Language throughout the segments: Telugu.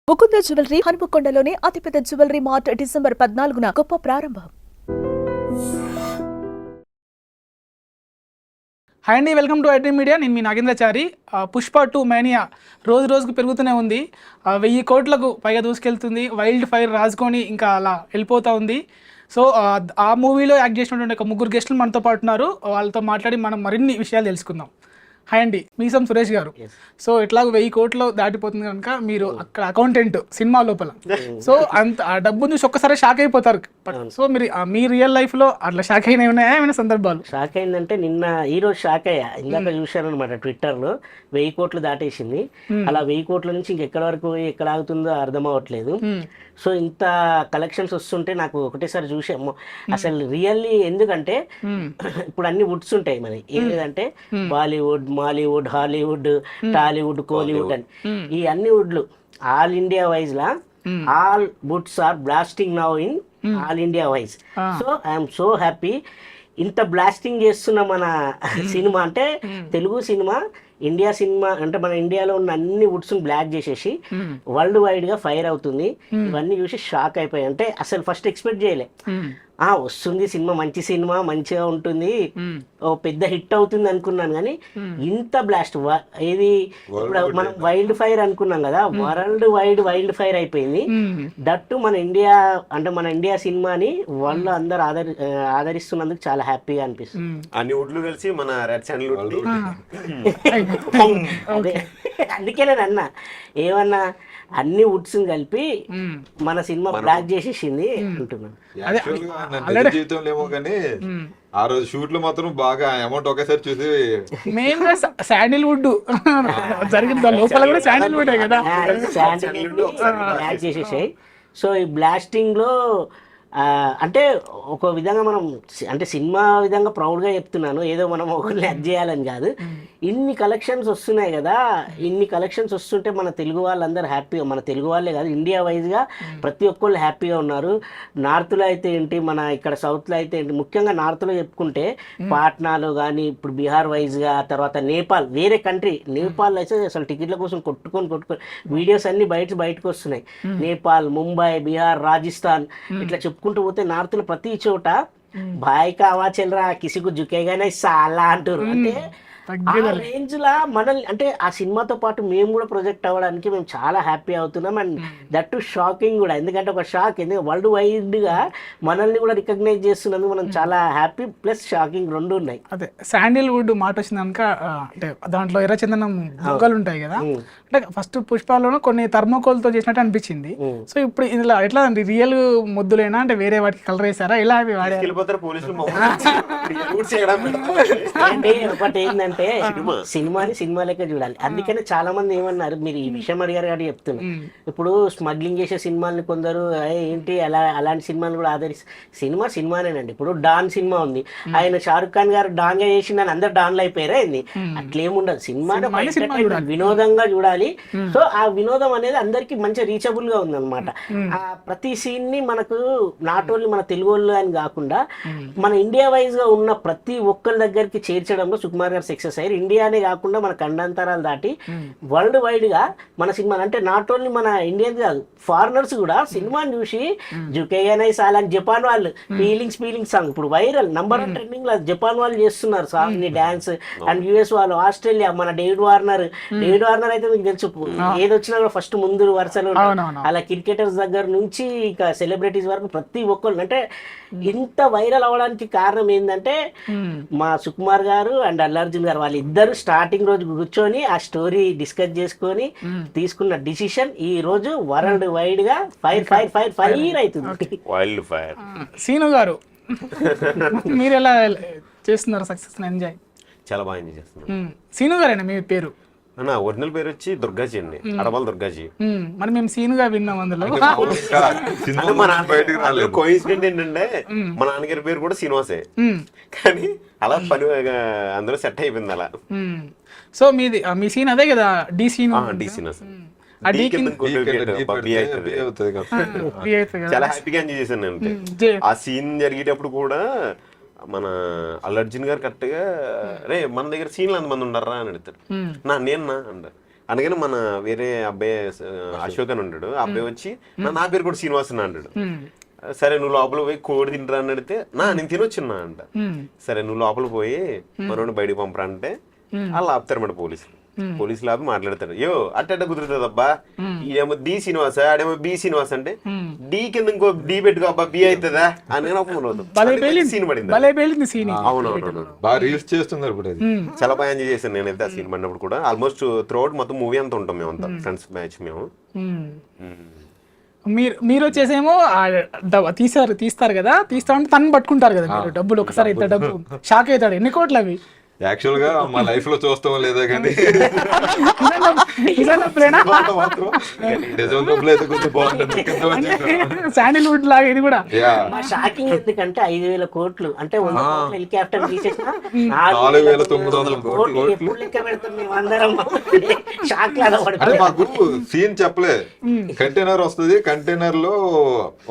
ముకుంద జ్యువెలరీ హనుమకొండలోని అతిపెద్ద జ్యువెలరీ మార్ట్ డిసెంబర్ 14న గొప్ప ప్రారంభం. హాయ్ అండి, వెల్కమ్ టు ఐటీ మీడియా. నేను మీ నాగేంద్రచారి. పుష్ప 2 మేనియా రోజుకు పెరుగుతూనే ఉంది. 1000 కోట్లకు పైగా దూసుకెళ్తుంది. వైల్డ్ ఫైర్ రాజుకొని ఇంకా అలా వెళ్ళిపోతూ ఉంది. సో ఆ మూవీలో యాక్ట్ చేసినటువంటి ఒక 3 గెస్టులు మనతో పాటు ఉన్నారు. వాళ్ళతో మాట్లాడి మనం మరిన్ని విషయాలు తెలుసుకుందాం. హాయ్ అండి, మీసం సురేష్ గారు. సో ఇట్లాగ 1000 కోట్లు దాటిపోతుంది కనుక మీరు అక్కడ అకౌంటెంట్ సినిమా లోపల. సో అంత ఆ డబ్బు చూసి ఒక్కసారి షాక్ అయిపోతారు. సో మీరు మీ రియల్ లైఫ్ లో అట్లా షాక్ అయినా ఉన్నాయా ఏమైనా సందర్భాలు? షాక్ అయిందంటే ఈ రోజు షాక్ అయ్యా. ఇందాక చూశాను అనమాట ట్విట్టర్ లో 1000 కోట్లు దాటేసింది. అలా 1000 కోట్ల నుంచి ఇంకెక్కడ వరకు ఎక్కడ ఆగుతుందో అర్థం అవ్వట్లేదు. సో ఇంత కలెక్షన్స్ వస్తుంటే నాకు ఒకటేసారి చూసాము అసలు రియల్లీ. ఎందుకంటే ఇప్పుడు అన్ని వుడ్స్ ఉంటాయి మరి, ఏదంటే Bollywood, Mollywood, Hollywood, Tollywood, Kollywood అని ఈ అన్ని వుడ్లు ఆల్ ఇండియా వైజ్ లా all woods are blasting now in all India wise. So I'm so happy. ఇంత బ్లాస్టింగ్ చేస్తున్న మన సినిమా అంటే తెలుగు సినిమా, ఇండియా సినిమా అంటే మన ఇండియాలో ఉన్న అన్ని వుడ్స్ బ్లాక్ చేసేసి వరల్డ్ వైడ్ గా ఫైర్ అవుతుంది. ఇవన్నీ చూసి షాక్ అయిపోయాయి. అంటే అసలు ఫస్ట్ ఎక్స్పెక్ట్ చేయలే. వస్తుంది సినిమా, మంచి సినిమా, మంచిగా ఉంటుంది, ఓ పెద్ద హిట్ అవుతుంది అనుకున్నాను. కానీ ఇంత బ్లాస్ట్ ఏది ఇప్పుడు మనం వైల్డ్ ఫైర్ అనుకున్నాం కదా, వరల్డ్ వైడ్ వైల్డ్ ఫైర్ అయిపోయింది. దట్టు మన ఇండియా అంటే మన ఇండియా సినిమాని వాళ్ళు అందరు ఆదరిస్తున్నందుకు చాలా హ్యాపీగా అనిపిస్తుంది. అన్ని వుడ్లు కలిసి మన రెడ్ ఛానల్ అందుకే నేను అన్నా, ఏమన్నా అన్ని వుడ్స్ కలిపి మన సినిమా బ్లాక్ చేసేసింది అంటున్నాను. జీవితంలో ఏమో కానీ ఆ రోజు షూట్ లో మాత్రం బాగా అమౌంట్ ఒకేసారి చూసి మెయిన్ గా శాండిల్వుడ్ జరిగింది. లోపల కూడా శాండిల్వుడ్ కదా, బ్లాక్ చేసేసాయి. సో ఈ బ్లాస్టింగ్ లో అంటే ఒక విధంగా మనం అంటే సినిమా విధంగా ప్రౌడ్గా చెప్తున్నాను, ఏదో మనం ఒకరిని యాడ్ చేయాలని కాదు. ఇన్ని కలెక్షన్స్ వస్తున్నాయి కదా, ఇన్ని కలెక్షన్స్ వస్తుంటే మన తెలుగు వాళ్ళందరూ హ్యాపీగా, మన తెలుగు వాళ్ళే కాదు ఇండియా వైజ్గా ప్రతి ఒక్కళ్ళు హ్యాపీగా ఉన్నారు. నార్త్లో అయితే ఏంటి, మన ఇక్కడ సౌత్లో అయితే ఏంటి, ముఖ్యంగా నార్త్లో చెప్పుకుంటే పాట్నాలో కానీ, ఇప్పుడు బీహార్ వైజ్గా, తర్వాత నేపాల్, వేరే కంట్రీ నేపాల్ అయితే అసలు టికెట్ల కోసం కొట్టుకొని వీడియోస్ అన్ని బయటకు వస్తున్నాయి. నేపాల్, ముంబై, బీహార్, రాజస్థాన్ ఇట్లా చెప్పుకుంటూ పోతే నార్త్లో ప్రతి చోట భాయ్ కావా చెల్లరా కిసికు జుకేగానే సాలా అంటారు. అంటే ఆ రేంజ్ లా మనల్ని అంటే ఆ సినిమాతో పాటు మేము కూడా ప్రొజెక్ట్ అవ్వడానికి మేము చాలా హ్యాపీ అవుతున్నాం. అండ్ దట్ టు షాకింగ్ కూడా, ఎందుకంటే ఒక షాక్, ఎందుకంటే వరల్డ్ వైడ్ గా మనల్ని కూడా రికగ్నైజ్ చేస్తున్నందుకు మనం చాలా హ్యాపీ ప్లస్ షాకింగ్ రెండు ఉన్నాయి. అదే శాండిల్వుడ్ మాట వచ్చింది కనుక, అంటే దాంట్లో ఎర్రచందనం మొగ్గలు ఉంటాయి కదా, అంటే ఫస్ట్ పుష్పాలను కొన్ని థర్మోకోల్తో చేసినట్టు అనిపించింది. సో ఇప్పుడు ఇలా ఎట్లా అండి, రియల్ మొద్దులేనా అంటే వేరే వాటికి కలర్ వేసారా, ఇలా అవి వాడారు? ఒకటి ఏంటంటే సినిమాని సినిమా లెక్క చూడాలి. అందుకనే చాలా మంది ఏమన్నారు, మీరు ఈ విషయం అడిగారు కాబట్టి చెప్తున్నా. ఇప్పుడు స్మగ్లింగ్ చేసే సినిమాల్ని కొందరు ఏంటి అలాంటి సినిమాలు కూడా సినిమా సినిమానేనండి. ఇప్పుడు డాన్ సినిమా ఉంది, ఆయన షారుఖ్ ఖాన్ గారు డాన్ గా చేసి నన్ను అందరు డాన్లు అయిపోయారా ఏంది, అట్లేముండదు. సినిమా వినోదంగా చూడాలి. సో ఆ వినోదం అనేది అందరికి మంచిగా రీచబుల్ గా ఉంది అనమాట. ఆ ప్రతి సీన్ ని మనకు నాట్ ఓన్లీ మన తెలుగు వాళ్ళు అని కాకుండా మన ఇండియా వైజ్ గా ఉన్న ప్రతి ఒక్కరి దగ్గరికి చేర్చడంలో సుకుమార్ గారు సక్సెస్ అయ్యారు. ఇండియానే కాకుండా మన ఖండాంతరాలు దాటి వరల్డ్ వైడ్ గా మన సినిమా అంటే నాట్ ఓన్లీ మన ఇండియన్స్ కాదు, ఫారినర్స్ కూడా సినిమాని చూసి జుకేగానే సాల్ అని జపాన్ వాళ్ళు ఫీలింగ్స్ సాంగ్ ఇప్పుడు వైరల్ నంబర్ 1 ట్రెండింగ్ లో జపాన్ వాళ్ళు చేస్తున్నారు సాంగ్ ని డాన్స్. అండ్ యుఎస్ వాళ్ళు, ఆస్ట్రేలియా మన డేవిడ్ వార్నర్ అయితే మీకు తెలుసు, ఏదొచ్చినా కూడా ఫస్ట్ ముందు వరుసలో అలా క్రికెటర్స్ దగ్గర నుంచి ఇక సెలబ్రిటీస్ వరకు ప్రతి ఒక్కళ్ళు. అంటే ఇంత వైరల్ అవ్వడానికి కారణం ఏంటంటే మా సుకుమార్ గారు అండ్ అల్లు అర్జున్ గారు వాళ్ళు ఇద్దరు స్టార్టింగ్ రోజు కూర్చొని ఆ స్టోరీ డిస్కస్ చేసుకొని తీసుకున్న డిసిషన్ ఈ రోజు వరల్డ్ వైడ్ గా ఫైర్ అవుతుంది. Wild fire. సీను గారు మీరు ఎలా చేస్తున్నారు సక్సెస్ ఎంజాయ్? చాలా బాగా ఎంజాయ్ చేస్తున్నాను. సీను గారేనా మీ పేరు? నా ఒరిజినల్ పేరు వచ్చి దుర్గాజీ అండి, అడవాల దుర్గాజీ. మరి మేము సీనుగా విన్నాం అందులో. కోయిన్సిడెంట్ ఏంటంటే మా నాన్నగారి పేరు కూడా శ్రీనివాసే, కానీ అలా పని అందులో సెట్ అయిపోయింది అలా. సో మీది మీ సీన్ అదే కదా, డి సీన్. డి సీన్ చాలా హ్యాపీగా ఎంజాయ్ చేశాను. అంటే ఆ సీన్ జరిగేటప్పుడు కూడా మన అల్లు అర్జున్ గారు కరెక్ట్గా రే మన దగ్గర సీన్లు అంతమంది ఉండరా అని అడుగుతారు. నేనా అంటారు. అందుకని మన వేరే అబ్బాయి అశోక్ అని ఉంటాడు, ఆ అబ్బాయి వచ్చి నా పేరు కూడా శ్రీనివాస్ అని అంటాడు. సరే నువ్వు లోపల పోయి కోడి తింటరా అని అడిగితే నేను తినొచ్చున్నా అంట. సరే నువ్వు లోపల పోయి మనోడిని బయటకు పంపరా అంటే వాళ్ళు ఆపుతారన్నమాట పోలీసులు ఆపి మాట్లాడతారు. యో అట్ట కుదురుతుంది అబ్బా, ఈడేమో డి శ్రీనివాస ఆడేమో బి శ్రీనివాస్ అంటే డి కింద ఇంకో డి పెట్టుకో అబ్బా బి అవుతుందా అని సీన్ పడింది. అవునవును, బాగా రీల్స్ చేస్తున్నారు ఇప్పుడు అది. చాలా బాగా ఎంజాయ్ చేశాను నేనైతే ఆ సీన్ పడినప్పుడు కూడా. ఆల్మోస్ట్ త్రూఅవుట్ మొత్తం మూవీ అంతా ఉంటాం మేమంతా ఫ్రెండ్స్ బ్యాచ్ మేము. మీరు వచ్చేసేమో తీస్తారు కదా, తీస్తా ఉంటే తను పట్టుకుంటారు కదా మీరు డబ్బులు. ఒకసారి అయితే డబ్బు షాక్ అవుతాడు, ఎన్ని కోట్లు అవి యాక్చువల్ గా మా లైఫ్ లో చూస్తామో లేదా కానీ శాండిల్వుడ్ లాగా ఇది కూడా. షాకింగ్ ఎందుకంటే 5,000 కోట్లు అంటే 100 కోట్లు హెలికాప్టర్ తీసేసిన 4,900 కోట్లు లెక్క పెడతాం మేము అందరం. షాక్ లాగా అంటే మా గ్రూప్ సీన్ చెప్పలే, కంటైనర్ వస్తుంది, కంటైనర్ లో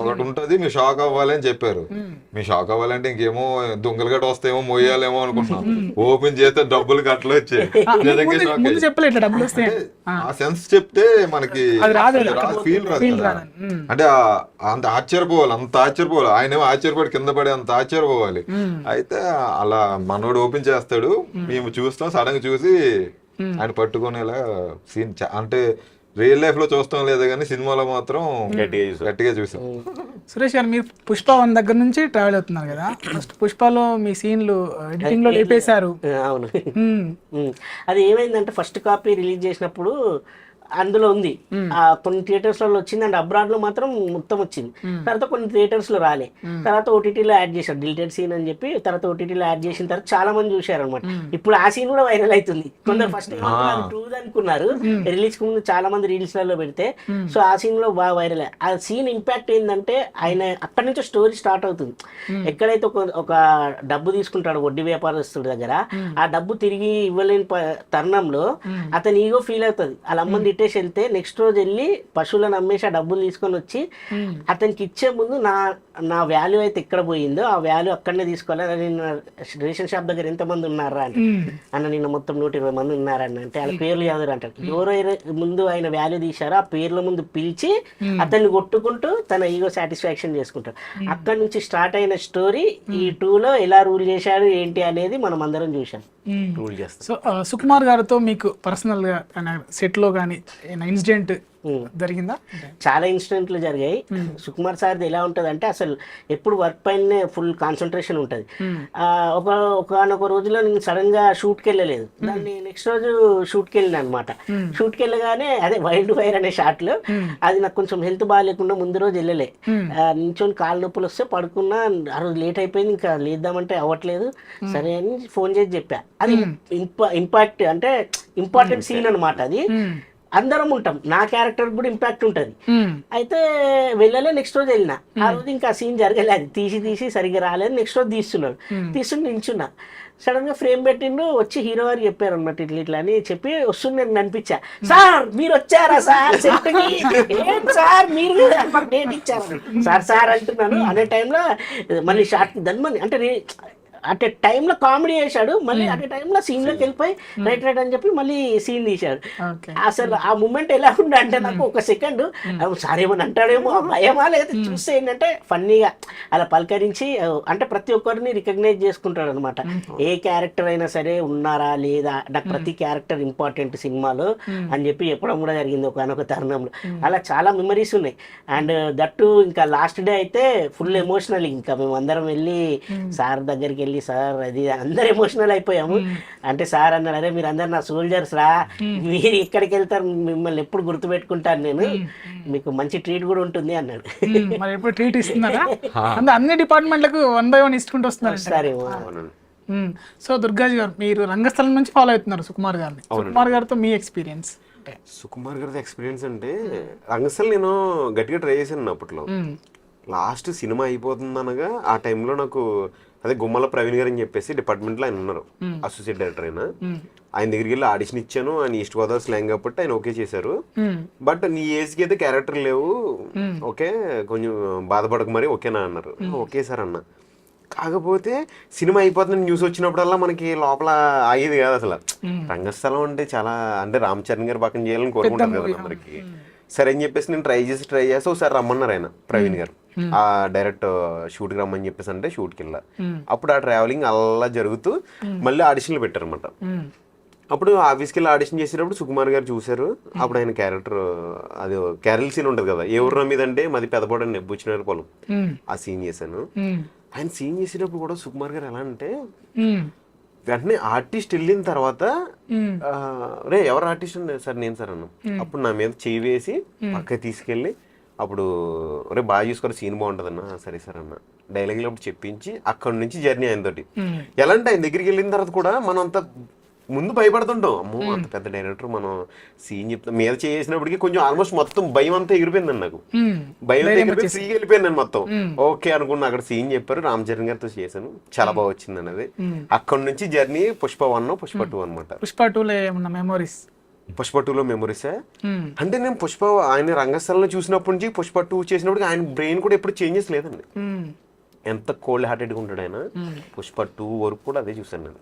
ఒకటి ఉంటది, మీరు షాక్ అవ్వాలి అని చెప్పారు. మీరు షాక్ అవ్వాలంటే ఇంకేమో దొంగలు గట్ట వస్తాయేమో మొయ్యాలేమో అనుకుంటున్నాం. ఓపెన్ చేస్తే డబ్బులు గట్ల వచ్చాయి. ఆ సెన్స్ చెప్తే మనకి ఫీల్ రాదు కదా. అంటే అంత ఆశ్చర్యపోవాలి, ఆయన ఆశ్చర్యపడి కింద పడి అంత ఆశ్చర్యపోవాలి. అయితే అలా మనోడు ఓపెన్ చేస్తాడు, మేము చూస్తాం, సడన్ గా చూసి ఆయన పట్టుకునేలా సీన్. అంటే రియల్ లైఫ్ లో చూస్తాం లేదా కానీ సినిమాలో మాత్రం గట్టిగా చూసాం. సురేష్ గారు, మీరు పుష్ప 1 దగ్గర నుంచి ట్రావెల్ అవుతున్నారు కదా, ఫస్ట్ పుష్పలో మీ సీన్లు ఎడిటింగ్ లో లేపేశారు. అవును, అది ఏమైందంటే ఫస్ట్ కాపీ రిలీజ్ చేసినప్పుడు అందులో ఉంది, కొన్ని థియేటర్స్ లో వచ్చింది అండ్ అబ్రాడ్ లో మాత్రం మొత్తం వచ్చింది. తర్వాత కొన్ని థియేటర్స్ లో రాలే, తర్వాత ఓటీటీలో యాడ్ చేశారు డిలీటెడ్ సీన్ అని చెప్పి. తర్వాత ఓటీటీలో యాడ్ చేసిన తర్వాత చాలా మంది చూశారు అనమాట. ఇప్పుడు ఆ సీన్ కూడా వైరల్ అవుతుంది. కొందరు ఫస్ట్ ట్రూ అనుకున్నారు, రిలీజ్ కు ముందు చాలా మంది రీల్స్ లలో పెడితే. సో ఆ సీన్ లో బాగా వైరల్. ఆ సీన్ ఇంపాక్ట్ ఏంటంటే ఆయన అక్కడి నుంచి స్టోరీ స్టార్ట్ అవుతుంది. ఎక్కడైతే ఒక డబ్బు తీసుకుంటాడు వడ్డీ వ్యాపారస్తుడి దగ్గర, ఆ డబ్బు తిరిగి ఇవ్వలేని తరుణంలో అతని ఈగో ఫీల్ అవుతుంది. వాళ్ళ అమ్మని పెట్టేసి వెళ్తే నెక్స్ట్ రోజు వెళ్ళి పశువులను అమ్మేసి ఆ డబ్బులు తీసుకొని వచ్చి అతనికి ఇచ్చే ముందు నా వాల్యూ అయితే ఎక్కడ పోయిందో ఆ వాల్యూ అక్కడనే తీసుకోవాలి. నిన్న రేషన్ షాప్ దగ్గర ఎంతమంది ఉన్నారా అంటే అన్న నిన్న మొత్తం 120 మంది ఉన్నారన్న అంటే వాళ్ళ పేర్లు చదువు అంటారు. ఎవరో ముందు ఆయన వాల్యూ తీశారో ఆ పేర్ల ముందు పిలిచి అతన్ని కొట్టుకుంటూ తన ఈగో సాటిస్ఫాక్షన్ చేసుకుంటారు. అక్కడి నుంచి స్టార్ట్ అయిన స్టోరీ ఈ 2లో ఎలా రూల్ చేశాడు ఏంటి అనేది మనం అందరం చూసాం. సో సుకుమార్ గారితో మీకు పర్సనల్ గా సెట్ లో కానీ ఇన్సిడెంట్ జరిగిందా? చాలా ఇన్సిడెంట్లు జరిగాయి. సుకుమార్ సార్ది ఎలా ఉంటుంది అంటే అసలు ఎప్పుడు వర్క్ పైనే ఫుల్ కాన్సన్ట్రేషన్ ఉంటుంది. ఒకనొక రోజులో నేను సడన్ గా షూట్కి వెళ్ళలేదు, దాన్ని నెక్స్ట్ రోజు షూట్కి వెళ్ళిన అనమాట. షూట్కి వెళ్ళగానే అదే వైల్డ్ ఫైర్ అనే షాట్ లో అది నాకు కొంచెం హెల్త్ బాగాలేకుండా ముందు రోజు వెళ్ళలే, నించొని కాళ్ళు నొప్పులు వస్తే పడుకున్నా. ఆ రోజు లేట్ అయిపోయింది, ఇంకా లేద్దామంటే అవ్వట్లేదు. సరే అని ఫోన్ చేసి చెప్పా. అది ఇంపార్టెంట్ సీన్ అనమాట. అది అందరం ఉంటాం, నా క్యారెక్టర్ కూడా ఇంపాక్ట్ ఉంటుంది. అయితే వెళ్ళలే, నెక్స్ట్ రోజు వెళ్ళిన. ఆ రోజు ఇంకా సీన్ జరగలేదు, తీసి సరిగ్గా రాలేదు. నెక్స్ట్ రోజు తీసుకుని నిల్చున్నా. సడన్ గా ఫ్రేమ్ పెట్టిండు, వచ్చి హీరో గారు చెప్పారు అనమాట ఇట్లా అని చెప్పి వస్తుంది. నేను అనిపించా, సార్ మీరు వచ్చారా సార్ సెట్కి, ఏంటి సార్ మీరు మాకు డేట్ ఇచ్చారు సార్ అంటున్నాను. అనే టైంలో మళ్ళీ షార్ట్ ధన్మని అంటే టైంలో కామెడీ చేశాడు, మళ్ళీ అదే టైంలో సీన్ లోకి వెళ్ళిపోయి రైట్ అని చెప్పి మళ్ళీ సీన్ తీశాడు. అసలు ఆ మూమెంట్ ఎలా ఉండే అంటే నాకు ఒక సెకండ్ సార్ ఏమని అంటాడేమో భయమా, లేదా చూస్తే ఏంటంటే ఫన్నీగా అలా పలకరించి అంటే ప్రతి ఒక్కరిని రికగ్నైజ్ చేసుకుంటాడు అనమాట. ఏ క్యారెక్టర్ అయినా సరే ఉన్నారా లేదా, నాకు ప్రతి క్యారెక్టర్ ఇంపార్టెంట్ సినిమాలో అని చెప్పి చెప్పడం కూడా జరిగింది ఒకనొక తరుణంలో. అలా చాలా మెమరీస్ ఉన్నాయి. అండ్ దట్టు ఇంకా లాస్ట్ డే అయితే ఫుల్ ఎమోషనల్. ఇంకా మేము అందరం వెళ్ళి సార్ దగ్గరికి వెళ్ళి సార్ అది అందరు ఎమోషనల్ అయిపోయాము. అంటే సార్ అన్నాడు, అరే మీరు అందరు నా సోల్జర్స్ రా, మీరు ఎక్కడికి వెళ్తారు, మిమ్మల్ని ఎప్పుడు గుర్తుపెట్టుకుంటాను నేను, మీకు మంచి ట్రీట్ కూడా ఉంటుంది అన్నాడు. మరి ఎప్పుడు ట్రీట్ ఇస్తున్నారా? అన్ని డిపార్ట్మెంట్లకు 1 by 1 ఇచ్చుకుంటూ వస్తున్నారు. సరే. సో దుర్గాజీ గారు, మీరు రంగస్థలం నుంచి ఫాలో అవుతున్నారు సుకుమార్ గారిని. సుకుమార్ గారితో మీ ఎక్స్పీరియన్స్? సుకుమార్ గారితో ఎక్స్పీరియన్స్ అంటే రంగస్థలం నేను గట్టిగా ట్రై చేశాను అప్పట్లో. లాస్ట్ సినిమా అయిపోతుంది అనగా ఆ టైంలో నాకు అదే గుమ్మల ప్రవీణ్ గారు అని చెప్పేసి డిపార్ట్మెంట్లో ఆయన ఉన్నారు, అసోసియేట్ డైరెక్టర్ అయినా. ఆయన దగ్గరికి వెళ్ళి ఆడిషన్ ఇచ్చాను. ఆయన ఈస్ట్ గోదావరి స్లాంగ్ కాబట్టి ఆయన ఓకే చేశారు. బట్ నీ ఏజ్కి అయితే క్యారెక్టర్ లేవు, ఓకే కొంచెం బాధపడక మరి ఓకేనా అన్నారు. ఓకే సార్ అన్న. కాకపోతే సినిమా అయిపోతుంది న్యూస్ వచ్చినప్పుడల్లా మనకి లోపల అయ్యేది కాదు అసలు. రంగస్థలం అంటే చాలా అంటే రామ్ చరణ్ గారు పక్కన చేయాలని కోరుకుంటారు కదా అందరికి. సరే అని చెప్పేసి నేను ట్రై చేసి ఒకసారి రమ్మన్నారు ఆయన ప్రవీణ్ గారు, ఆ డైరెక్ట్ షూట్కి రమ్మని చెప్పేసి అంటే షూట్కి వెళ్ళా. అప్పుడు ఆ ట్రావెలింగ్ అలా జరుగుతూ మళ్ళీ ఆడిషన్లు పెట్టారనమాట. అప్పుడు ఆఫీస్కి వెళ్ళి ఆడిషన్ చేసేటప్పుడు సుకుమార్ గారు చూశారు. అప్పుడు ఆయన క్యారెక్టర్ అది క్యారల్ సీన్ ఉంటుంది కదా, ఏ ఊర్ర మీద అంటే మాది పెదపడండి బుచ్చినారు పొలం, ఆ సీన్ చేశాను. ఆయన సీన్ చేసేటప్పుడు కూడా సుకుమార్ గారు ఎలా అంటే వెంటనే ఆర్టిస్ట్ వెళ్ళిన తర్వాత రే ఎవరు ఆర్టిస్ట్ అండి సార్ నేను సార్ అన్న. అప్పుడు నా మీద చేయి వేసి పక్కకి తీసుకెళ్ళి అప్పుడు రే బాగా చూసుకోవాలి సీన్ బాగుంటుంది అన్న. సరే సార్ అన్న డైలాగ్లో అప్పుడు చెప్పించి అక్కడ నుంచి జర్నీ ఆయనతోటి. ఎలా అంటే ఆయన దగ్గరికి వెళ్ళిన తర్వాత కూడా మనం అంత ముందు భయపడుతుంటాం, అమ్మో అంత పెద్ద డైరెక్టర్ మనం సీన్ చెప్తాం మీద చేసినప్పటికీ కొంచెం ఆల్మోస్ట్ మొత్తం భయం అంతా ఎగిరిపోయిందండి నాకు. భయం అంతా ఎగిరిపోయి ఫ్రీగా వెళ్ళిపోయింది నేను మొత్తం. ఓకే అనుకున్నా, అక్కడ సీన్ చెప్పారు, రామ్ చరణ్ గారితో చేశాను, చాలా బాగా వచ్చింది అన్నది. అక్కడ నుంచి జర్నీ పుష్ప 1 పుష్ప 2 అనమాట. పుష్ప 2లో ఏమన్నా మెమోరీస్? పుష్ప 2లో మెమరీసే అంటే నేను పుష్ప ఆయన రంగస్థలంలో చూసినప్పటి నుంచి పుష్ప 2 చేసినప్పటికి ఆయన బ్రెయిన్ కూడా ఎప్పుడు చేంజెస్ లేదండి. ఎంత కోల్డ్ హార్టెడ్గా ఉంటాడు ఆయన. పుష్ప 2 వరకు కూడా అదే చూసాను నేను.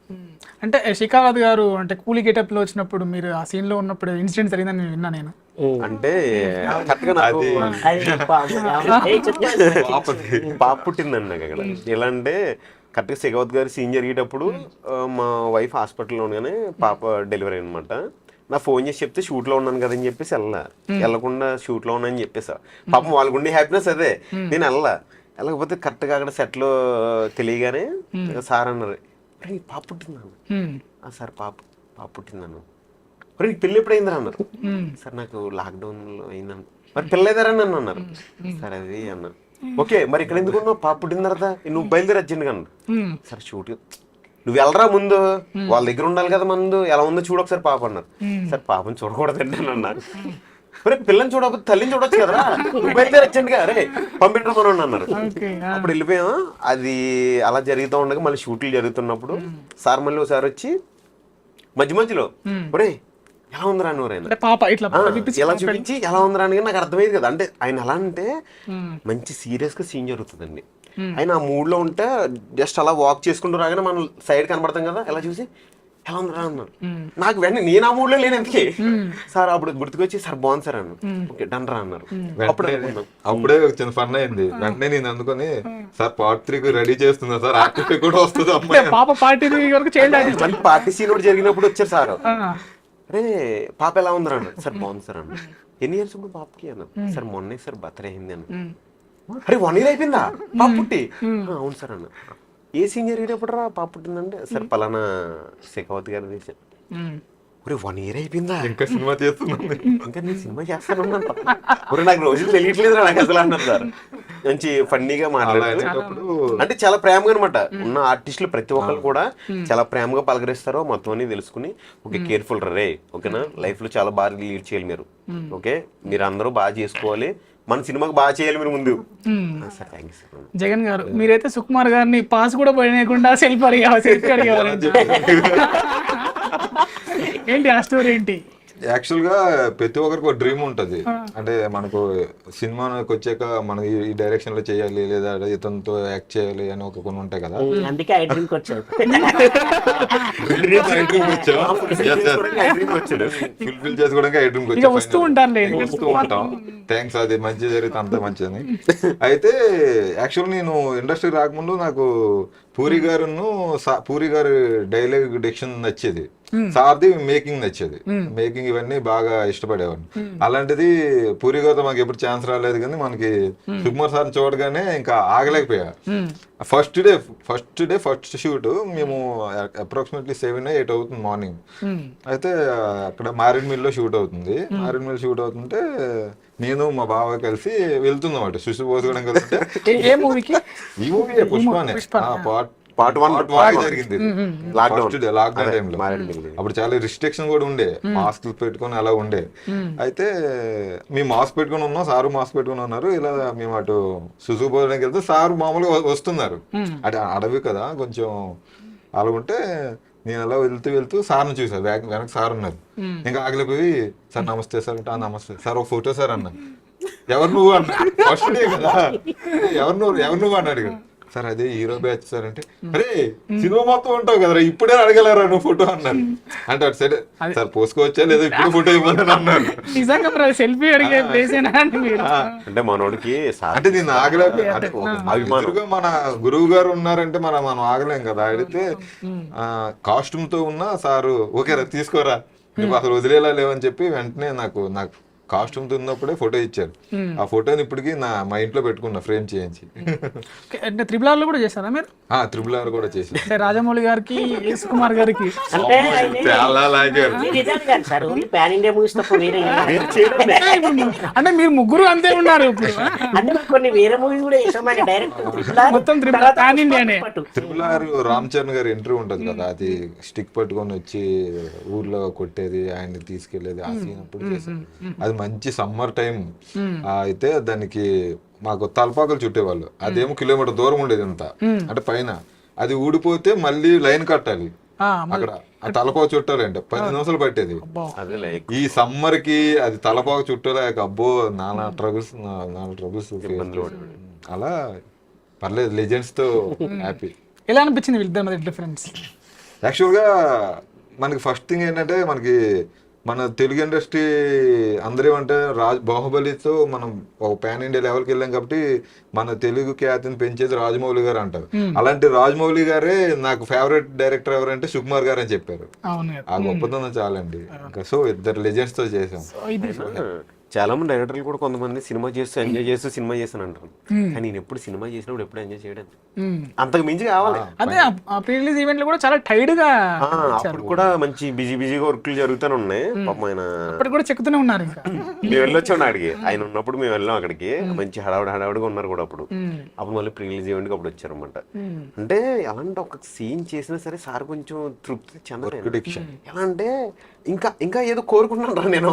అంటే శిఖావత్ గారు అంటే కూలీ గెటప్ లో వచ్చినప్పుడు మీరు ఆ సీన్ లో ఉన్నప్పుడు ఇన్సిడెంట్ జరిగిందని నేను విన్నా నేను. అంటే కరెక్ట్గా నాకు పాప పుట్టిందండి నాకు అక్కడ. ఎలా అంటే కరెక్ట్గా శిఖావత్ గారు సీన్ జరిగేటప్పుడు మా వైఫ్ హాస్పిటల్లో ఉండగానే పాప డెలివరీ అనమాట. నా ఫోన్ చేసి చెప్తే షూట్ లో ఉన్నాను కదని చెప్పేసి వెళ్ళకుండా షూట్ లో ఉన్నానని చెప్పేసా. పాపం వాళ్ళకు ఉండే హ్యాపీనెస్ అదే. నేను వెళ్ళకపోతే కరెక్ట్గా అక్కడ సెట్ లో తెలియగానే సార్ అన్నారు, నీ పాప పుట్టిందన్న. సార్ పాప పుట్టిందన్న. మరి నీకు పెళ్ళి ఎప్పుడు అయిందిరా అన్నారు. సార్ నాకు లాక్డౌన్ లో అయిందన్న. మరి పిల్లలేదారని నన్ను అన్నారు. సార్ అది అన్నారు. ఓకే మరి ఇక్కడ ఎందుకు ఉన్నావు, పాప పుట్టిన తర్వాత నువ్వు బయలుదేరి అర్జెంట్గా అన్నారు. సార్ షూట్ నువ్వు వెళ్ళరా ముందు, వాళ్ళ దగ్గర ఉండాలి కదా ముందు, ఎలా ఉందో చూడు ఒకసారి పాప అన్నారు. సార్ పాపని చూడకూడదండి అని అన్నారు. మరి పిల్లని చూడకపోతే తల్లిని చూడొచ్చు కదరా, బయలుదేరి అర్జెంట్గా అరే పంపించమని అన్నారు. అప్పుడు వెళ్ళిపోయాం. అది అలా జరుగుతూ ఉండగా మళ్ళీ షూట్లు జరుగుతున్నప్పుడు సార్ మళ్ళీ ఒకసారి వచ్చి మధ్యలో ఒరే ఎలా ఉందిరా అని ఎలా చూపించి ఎలా ఉందిరా అని నాకు అర్థమైంది కదా. అంటే ఆయన ఎలా అంటే మంచి సీరియస్ గా సీన్ జరుగుతుందండి. ఆయన ఆ మూడ్ లో ఉంటే జస్ట్ అలా వాక్ చేసుకుంటూ రాగానే మనం సైడ్ కనబడతాం కదా, ఎలా చూసి ఎలా ఉందిరా అన్నారు. నాకు వెంటనే నేను ఆ మూడ్ లో లేను ఎందుకే. సార్ అప్పుడు గుర్తుకొచ్చి సార్ బాగుంది సార్ అన్నారు. ఓకే డన్ రా అన్నారు. అప్పుడే చిన్న ఫన్ అయింది. వెంటనే నేను అందుకొని సార్ పార్ట్ 3 రెడీ చేస్తున్నా సార్, ఆర్టిస్ట్ కూడా వస్తుంది మళ్ళీ పార్టీ సీన్ ఒకటి జరిగినప్పుడు వచ్చారు సార్. అరే పాప ఎలా ఉందిరా అన్నారు. సార్ బాగుంది సార్ అన్నారు. ఎన్ని ఇయర్స్ ఇప్పుడు పాపకి అన్నారు. సార్ మొన్నే సార్ బర్త్డే అయింది అన్న. అరే 1 year అయిపోయిందా పాప పుట్టి? అవును సార్ అన్న. ఏ సీన్ జరిగేటప్పుడు రా పాప పుట్టిందంటే సార్ పలానా శేఖావత్ గారు చేశాను. ఒరే 1 year అయిపోయిందా, ఇంకా సినిమా చేస్తున్నాను, ఇంకా నేను సినిమా చేస్తాను. నాకు రోజులు తెలియట్లేదు నాకు అసలు అన్నారు సార్. మంచి ఫన్నీగా మాట్లాడేటప్పుడు అంటే చాలా ప్రేమగా అనమాట. ఉన్న ఆర్టిస్టులు ప్రతి ఒక్కరు కూడా చాలా ప్రేమగా పలకరిస్తారో మొత్తం అన్ని తెలుసుకుని ఓకే కేర్ఫుల్ రే ఓకేనా, లైఫ్ లో చాలా బాగా లీడ్ చేయాలి మీరు, ఓకే మీరు అందరూ బాగా చేసుకోవాలి, మన సినిమాకి బాగా చేయాలి మీరు ముందు. Sir thank you sir. Jagan గారు మీరైతే సుకుమార్ గారిని పాస్ కూడా పోయకుండా సెల్ఫీ అడిగారు ఏంటి ఆ స్టోరీ ఏంటి? యాక్చువల్ గా ప్రతి ఒక్కరికి ఒక డ్రీమ్ ఉంటది. అంటే మనకు సినిమాకి వచ్చాక మనం ఈ డైరెక్షన్ లో చేయాలి లేదా ఇతనితో యాక్ట్ చేయాలి అని ఒక కొన్ని ఉంటాయి కదా. అందుకే ఐ డ్రీమ్ కి వచ్చాను. ఫుల్ఫిల్ చేసుకోవడానికి ఐ డ్రీమ్ కి వస్తూ ఉంటాం. థ్యాంక్స్, అది మంచి జరిగితే అంత మంచిదని. అయితే యాక్చువల్ నేను ఇండస్ట్రీకి రాకముందు నాకు పూరి గారు డైలాగ్ డిక్షన్ నచ్చేది, సార్ది మేకింగ్ నచ్చేది. మేకింగ్ ఇవన్నీ బాగా ఇష్టపడేవాడిని. అలాంటిది పూరి గారితో మాకు ఎప్పుడు ఛాన్స్ రాలేదు, కానీ మనకి సుకుమార్ సార్ చూడగానే ఇంకా ఆగలేకపోయా. ఫస్ట్ షూట్ మేము అప్రాక్సిమేట్లీ 7 or 8 అవుతుంది మార్నింగ్. అయితే అక్కడ మారేడుమిల్ లో షూట్ అవుతుంది. మారేడుమిల్ షూట్ అవుతుంటే నేను మా బావ కలిసి వెళ్తుందన్నమాట సుసు పోసుకోవడం కలిసి. ఈ మూవీ పుష్పనే పార్ట్ 1 జరిగింది లాక్డౌన్ టైంలో. అప్పుడు చాలా రిస్ట్రిక్షన్ కూడా ఉండే, మాస్క్ పెట్టుకొని అలా ఉండే. అయితే మేము మాస్క్ పెట్టుకుని ఉన్నాం, సారు మాస్క్ పెట్టుకుని ఉన్నారు. ఇలా మేము అటు సుసుకుపోవడానికి వెళ్తే సారు మామూలుగా వస్తున్నారు. అంటే అడవి కదా కొంచెం అలా ఉంటే నేను అలా వెళ్తూ సార్ని చూసా, వెనక సార్ ఉన్నారు. ఇంకా ఆగలిపోయి సార్ నమస్తే సార్ అంటే నమస్తే సార్ ఒక ఫోటో సార్ అన్నా. ఎవరు నువ్వు అన్నా, ఫస్ట్ డే కదా, ఎవరు నువ్వు అన్నాడు. సార్ అదే హీరో బ్యాచ్ సార్ అంటే అరే సినిమా మొత్తం ఉంటావు కదరా ఇప్పుడే అడగలరా నువ్వు ఫోటో అన్నారు. అంటే అటు సైడ్ సార్ పోసుకోవచ్చా లేదా ఇప్పుడు ఫోటో ఇవ్వాలని అన్నారు. నిజంగా సెల్ఫీ అడిగే ప్లేసేనా అండి మీరు? అంటే మనోడికి అంటే నేను ఆగలేక ఎదురుగా మన గురువు గారు ఉన్నారంటే మనం ఆగలేం కదా. అడిగితే కాస్ట్యూమ్ తో ఉన్నా సారు ఓకేరా తీసుకోరా నువ్వు అసలు వదిలేలా లేవని చెప్పి వెంటనే నాకు కాస్ట్యూమ్ ఉన్నప్పుడే ఫోటో ఇచ్చారు. ఆ ఫోటోని ఇప్పటికి మా ఇంట్లో పెట్టుకున్నా ఫ్రేమ్ చేయించి. అంటే త్రిబుల్ లో కూడా చేశారా మీరు? త్రిబుల్ ఆర్ కూడా చేసి అంటే రాజమౌళి గారికి ఎస్ కుమార్ గారికి అంటే చాలా లాగారు. Sir only pan India movies తప్ప వేరే అంటే మీరు ముగ్గురు అంతే ఉన్నారు ఇప్పుడు. అంటే కొన్ని వేరే మూవీస్ కూడా చేసాం డైరెక్ట్ మొత్తం పాన్ ఇండియానే. త్రిబుల్ ఆర్ రామ్ చరణ్ గారి ఎంట్రీ ఉంటది కదా, అది స్టిక్ పట్టుకొని వచ్చి ఊర్లో కొట్టేది ఆయన్ని తీసుకెళ్లేది ఆ సీన్ అప్పుడు చేశారు. అది మంచి సమ్మర్ టైం అయితే దానికి మాకు తలపాకలు చుట్టేవాళ్ళు. అదేమో కిలోమీటర్ దూరం ఉండేది అంతా, అంటే పైన అది ఊడిపోతే మళ్ళీ లైన్ కట్టాలి అక్కడ. ఆ తలపాకు చుట్టాలంటే 10 నిమిషాలు పట్టేది. ఈ సమ్మర్ కి అది తలపాకు చుట్టలేక అబ్బో నానా ట్రబుల్స్ అలా పర్లేదు. లెజెండ్స్ తో హ్యాపీ. ఎలా అనిపించింది వీళ్ళిద్దరి మధ్య డిఫరెన్స్? యాక్చువల్ గా మనకి ఫస్ట్ థింగ్ ఏంటంటే మనకి మన తెలుగు ఇండస్ట్రీ అందరూ అంటే బాహుబలితో మనం ఒక పాన్ ఇండియా లెవెల్కి వెళ్ళాం కాబట్టి మన తెలుగు ఖ్యాతిని పెంచేది రాజమౌళి గారు అంటారు. అలాంటి రాజమౌళి గారే నాకు ఫేవరెట్ డైరెక్టర్ ఎవరంటే సుకుమార్ గారు అని చెప్పారు. ఆ గొప్పతనం చాలండి. ఇంకా సో ఇద్దరు లెజెండ్స్ తో చేసాం. చాలా మంది డైరెక్టర్లు కూడా కొంతమంది సినిమా చేస్తూ ఎంజాయ్ చేస్తూ సినిమా చేస్తాను అంటారు. కానీ నేను ఎప్పుడు సినిమా చేసినప్పుడు ఎప్పుడు ఎంజాయ్ చేయడం అంతకు మించి కావాలి. అదే ప్రీ రిలీజ్ ఈవెంట్లు కూడా చాలా టైడ్ గా అప్పుడు కూడా మంచి బిజీగా వర్క్లు జరుగుతూనే ఉన్నాయి. పాపం ఆయన అప్పుడు కూడా చెక్కుతూనే ఉన్నారు. ఇంకా మేము వెళ్ళొచ్చాం అడిగి ఆయన ఉన్నప్పుడు మేము వెళ్ళాం అక్కడికి. మంచి హడావుడిగా ఉన్నారు కూడా అప్పుడు మళ్ళీ ప్రీ రిలీజ్ ఈవెంట్ అప్పుడు వచ్చారు అనమాట. అంటే అలాంటి ఒక సీన్ చేసినా సరే సార్ కొంచెం తృప్తి చెందలేదు. ఎలా అంటే ఇంకా ఏదో కోరుకుంటున్నాను నేను,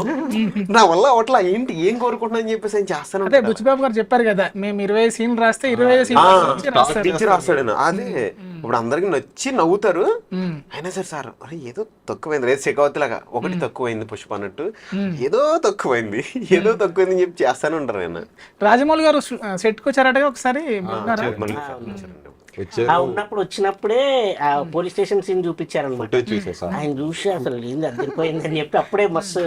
నా వల్ల అట్లా ఏంటి ఏం కోరుకుంటున్నా అని చెప్పేసి ఆయన చేస్తాను. అదే బుచ్చిబాబు గారు చెప్పారు కదా, మేము 20 సీన్లు రాస్తే 20 సీన్లు రాస్తాడు. అదే ఇప్పుడు అందరికి నచ్చి నవ్వుతారు. అయినా సరే సార్ అరే ఏదో తక్కువైంది, రేపు శెకావతి లాగా ఒకటి తక్కువైంది పుష్ప అన్నట్టు, ఏదో తక్కువైంది అని చెప్పి చేస్తానే ఉంటారు. ఆయన రాజమౌళి గారు సెట్ కు వచ్చారట ఒకసారి. ఉన్నప్పుడు వచ్చినప్పుడే ఆ పోలీస్ స్టేషన్ సీన్ చూపించారనమాట. ఆయన చూసి అసలు ఏంది అదిరిపోయింది అని చెప్పి అప్పుడే మస్తు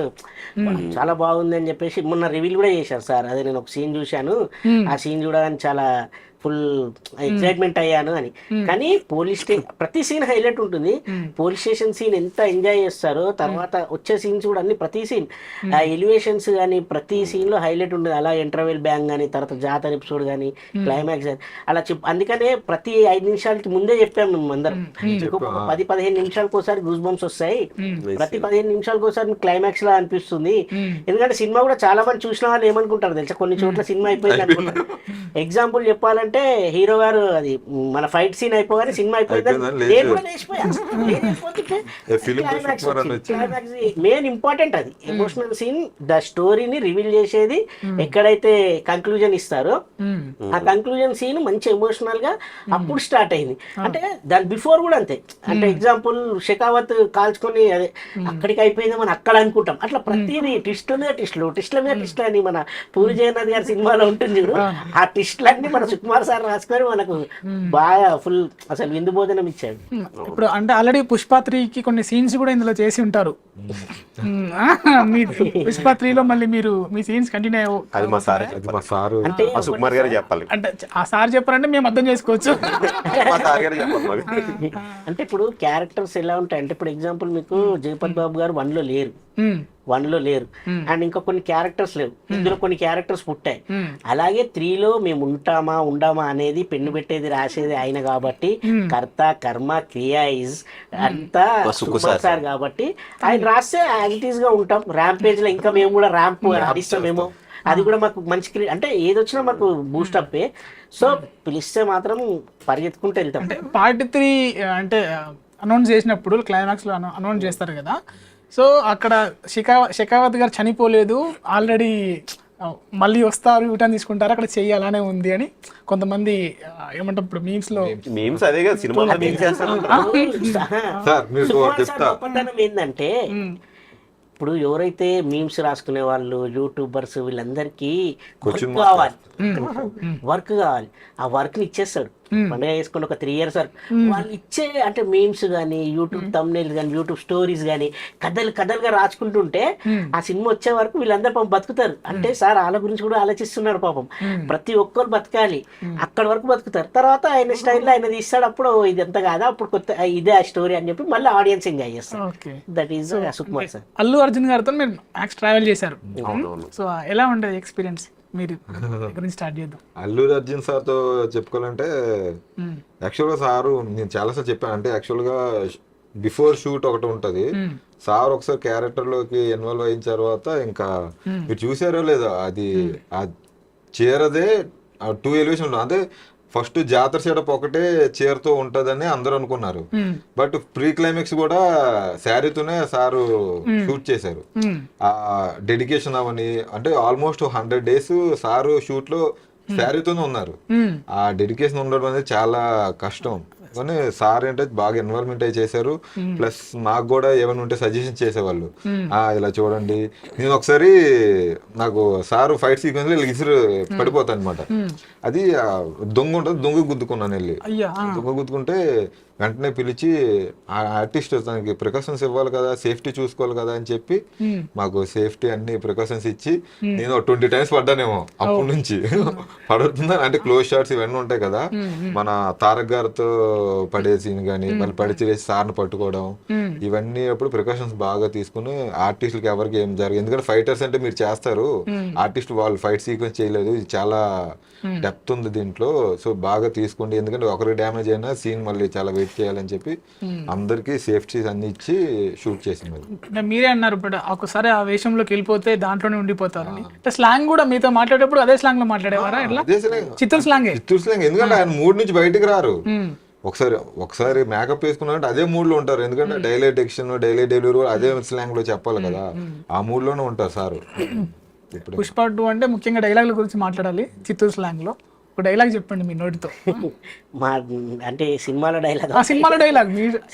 చాలా బాగుంది అని చెప్పేసి మొన్న రివీల్ కూడా చేశారు సార్. అదే నేను ఒక సీన్ చూశాను, ఆ సీన్ చూడగానే చాలా ఫుల్ ఎక్సైట్మెంట్ అయ్యాను అని. కానీ ప్రతి సీన్ హైలైట్ ఉంటుంది. పోలీస్ స్టేషన్ సీన్ ఎంత ఎంజాయ్ చేస్తారో తర్వాత వచ్చే సీన్స్ కూడా అన్ని ప్రతి సీన్ ఆ ఎలివేషన్స్ కానీ ప్రతి సీన్ లో హైలైట్ ఉంటుంది. అలా ఇంటర్వెల్ బ్యాంగ్ కానీ తర్వాత జాతర ఎపిసోడ్ కానీ క్లైమాక్స్ కానీ అలా అందుకనే ప్రతి 5 నిమిషాలకి ముందే చెప్పాము మేము అందరం. 10-15 నిమిషాలకు ఒకసారి గూస్ బంప్స్ వస్తాయి, ప్రతి 15 నిమిషాలకు ఒకసారి క్లైమాక్స్ లా అనిపిస్తుంది. ఎందుకంటే సినిమా కూడా చాలా మంది చూసిన వాళ్ళు ఏమనుకుంటారు తెలుసా, కొన్ని చోట్ల సినిమా అయిపోయింది అనుకుంటారు. ఎగ్జాంపుల్ చెప్పాలంటే హీరో గారు అది మన ఫైట్ సీన్ అయిపోగానే సినిమా అయిపోయింది, మెయిన్ ఇంపార్టెంట్ అది ఎమోషనల్ సీన్. ద స్టోరీని రివీల్ చేసేది ఎక్కడైతే కంక్లూజన్ ఇస్తారో ఆ కంక్లూజన్ సీన్ మంచి ఎమోషనల్ గా అప్పుడు స్టార్ట్ అయింది. అంటే దాని బిఫోర్ కూడా అంతే. అంటే ఎగ్జాంపుల్ షెకావత్ కాల్చుకొని అదే అక్కడికి అయిపోయింది మనం అక్కడ అనుకుంటాం. అట్లా ప్రతిదీ ట్విస్ట్ల మీద ట్విస్ట్లు అని మన పూరి జగన్నాథ్ గారి సినిమాలో ఉంటుంది చూడు, ఆ ట్విస్ట్లన్నీ మన సుకుమార్ సార్ రాసుకొని మనకు బాగా ఫుల్ అసలు విందు భోజనం ఇచ్చాడు. ఇప్పుడు అంటే ఆల్రెడీ పుష్ప 3కి కొన్ని సీన్స్ కూడా ఇందులో చేసి ఉంటారు. పుష్ప 3లో మళ్ళీ మీరు మీ సీన్స్ కంటిన్యూ అయ్యావు. అది మా సార్ అంటే సుకుమార్ గారు చెప్పాలి. అంటే ఆ సార్ చెప్పారంటే మేము అర్థం చేసుకోవచ్చు. అంటే ఇప్పుడు క్యారెక్టర్స్ ఎలా ఉంటాయి అంటే ఇప్పుడు ఎగ్జాంపుల్ మీకు జయపతి బాబు గారు 1లో లేరు అండ్ ఇంకా కొన్ని క్యారెక్టర్స్ లేవు, ఇందులో కొన్ని క్యారెక్టర్స్ పుట్టాయి. అలాగే 3లో మేము ఉండమా అనేది పెన్ను పెట్టేది రాసేది ఆయన కాబట్టి కర్త కర్మ క్రియ ఇస్ అంతా సుకుమార్ సార్ కాబట్టి ఆయన రాస్తే యాజ్ ఇట్ ఈస్ గా ఉంటాం. ర్యాంపేజ్ లో ఇంకా మేము కూడా ర్యాంప్ ఆడిస్తామేమో, అది కూడా మాకు మంచి అంటే ఏదొచ్చినా మాకు బూస్టప్. సో పిలిస్తే మాత్రం పరిగెత్తుకుంటూ వెళ్తాం. అంటే పార్ట్ 3 అంటే అనౌన్స్ చేసినప్పుడు క్లైమాక్స్ లో అనౌన్స్ చేస్తారు కదా, సో అక్కడ షెకావత్ గారు చనిపోలేదు, ఆల్రెడీ మళ్ళీ వస్తారు రిటర్న్ తీసుకుంటారు, అక్కడ చెయ్యాలనే ఉంది అని కొంతమంది ఏమంటారు ఇప్పుడు మీమ్స్ అదే కదా సినిమా ఏంటంటే ఇప్పుడు ఎవరైతే మీమ్స్ రాసుకునే వాళ్ళు యూట్యూబర్స్ వీళ్ళందరికీ వర్క్ కావాలి, ఆ వర్క్ ని ఇచ్చేస్తాడు. పండుగ చేసుకుని ఒక 3 years వరకు వాళ్ళు ఇచ్చే అంటే మీమ్స్ కానీ యూట్యూబ్ థంబ్నెయిల్స్ కానీ యూట్యూబ్ స్టోరీస్ కానీ కథలుగా రాసుకుంటుంటే ఆ సినిమా వచ్చే వరకు వీళ్ళందరూ పాపం బతుకుతారు. అంటే సార్ వాళ్ళ గురించి కూడా ఆలోచిస్తున్నారు పాపం. ప్రతి ఒక్కరు బతకాలి, అక్కడి వరకు బతుకుతారు. తర్వాత ఆయన స్టైల్లో ఆయన తీస్తాడు. అప్పుడు ఇది ఎంత కాదా, అప్పుడు కొత్త ఇదే ఆ స్టోరీ అని చెప్పి మళ్ళీ ఆడియన్స్ ఎంజాయ్ చేస్తారు. That is Sukumar sir. Allu Arjun గారితో మీరు మ్యాక్స్ ట్రావెల్ చేశారు. సో ఎలా ఉండేది ఎక్స్పీరియన్స్? మీరు గురించి స్టార్ట్ చేద్దాం. అల్లు అర్జున్ సార్ తో చెప్పుకోవాలంటే యాక్చువల్గా సారు నేను చాలాసార్లు చెప్పాను. అంటే యాక్చువల్గా బిఫోర్ షూట్ ఒకటి ఉంటది, సార్ ఒకసారి క్యారెక్టర్ లోకి ఇన్వాల్వ్ అయిన తర్వాత ఇంకా మీరు చూసారో లేదో అది ఆ చీరదే 2 ఎలివేషన్. అంటే ఫస్ట్ జాతర సెటప్ ఒకటే చీరతో ఉంటదని అందరూ అనుకున్నారు, బట్ ప్రీ క్లైమాక్స్ కూడా శారీతోనే సారు షూట్ చేశారు. ఆ డెడికేషన్ అవని అంటే ఆల్మోస్ట్ 100 days సారు షూట్ లో శారీతోనే ఉన్నారు. ఆ డెడికేషన్ ఉండడం అనేది చాలా కష్టం. కానీ సార్ అంటే బాగా ఇన్వాల్వ్మెంట్ అయి చేశారు. ప్లస్ నాకు కూడా ఏమైనా ఉంటే సజెషన్ చేసేవాళ్ళు, ఇలా చూడండి. నేను ఒకసారి నాకు సారు ఫైట్ సీక్వెన్స్ లో ఇసురు పడిపోతాను అనమాట. అది దొంగ ఉంటుంది, దొంగ గుద్దుకున్నాను వెళ్ళి. దొంగ గుద్దుకుంటే వెంటనే పిలిచి ఆ ఆర్టిస్ట్ తనకి ప్రికాషన్స్ ఇవ్వాలి కదా, సేఫ్టీ చూసుకోవాలి కదా అని చెప్పి మాకు సేఫ్టీ అన్ని ప్రికాషన్స్ ఇచ్చి నేను 20 times పడ్డానేమో అప్పటి నుంచి. పడుతుందని అంటే క్లోజ్ షాట్స్ ఇవన్నీ ఉంటాయి కదా, మన తారక్ గారితో పడే సీన్ కానీ మళ్ళీ పడిచి సార్ని పట్టుకోవడం, ఇవన్నీ అప్పుడు ప్రికాషన్స్ బాగా తీసుకుని ఆర్టిస్టులకి ఎవరికి ఏం జరగదు. ఎందుకంటే ఫైటర్స్ అంటే మీరు చేస్తారు, ఆర్టిస్ట్ వాళ్ళు ఫైట్ సీక్వెన్స్ చేయలేదు, ఇది చాలా డెప్త్ ఉంది దీంట్లో. సో బాగా తీసుకోండి, ఎందుకంటే ఒకరికి డ్యామేజ్ అయినా సీన్ మళ్ళీ చాలా వెయిట్ చేయాలని చెప్పి అందరికి సేఫ్టీస్ అన్ని ఇచ్చి షూట్ చేసింది. మీరే అన్నారు ఇప్పుడు ఒకసారి ఆ వేషంలోకి వెళ్ళిపోతే దాంట్లోనే ఉండిపోతారు. స్లాంగ్ కూడా మీతో మాట్లాడేటప్పుడు అదే స్లాంగ్ లో మాట్లాడేవారా? చిత్తూరు స్లాంగ్. ఎందుకంటే ఆయన మూడ్ నుంచి బయటకు రారు. ఒకసారి మేకప్ వేసుకున్నారంటే అదే మూడ్ లో ఉంటారు. ఎందుకంటే డైలీ డిక్షన్ డైలీ డెలివరీ అదే స్లాంగ్ లో చెప్పాలి కదా, ఆ మూడ్ లోనే ఉంటారు సార్. పుష్ప 2 అంటే ముఖ్యంగా డైలాగుల గురించి మాట్లాడాలి. చిత్తూరు స్లాంగ్ లో ఒక డైలాగ్ చెప్పండి మీ నోటితో. మా అంటే సినిమాలో డైలాగ్,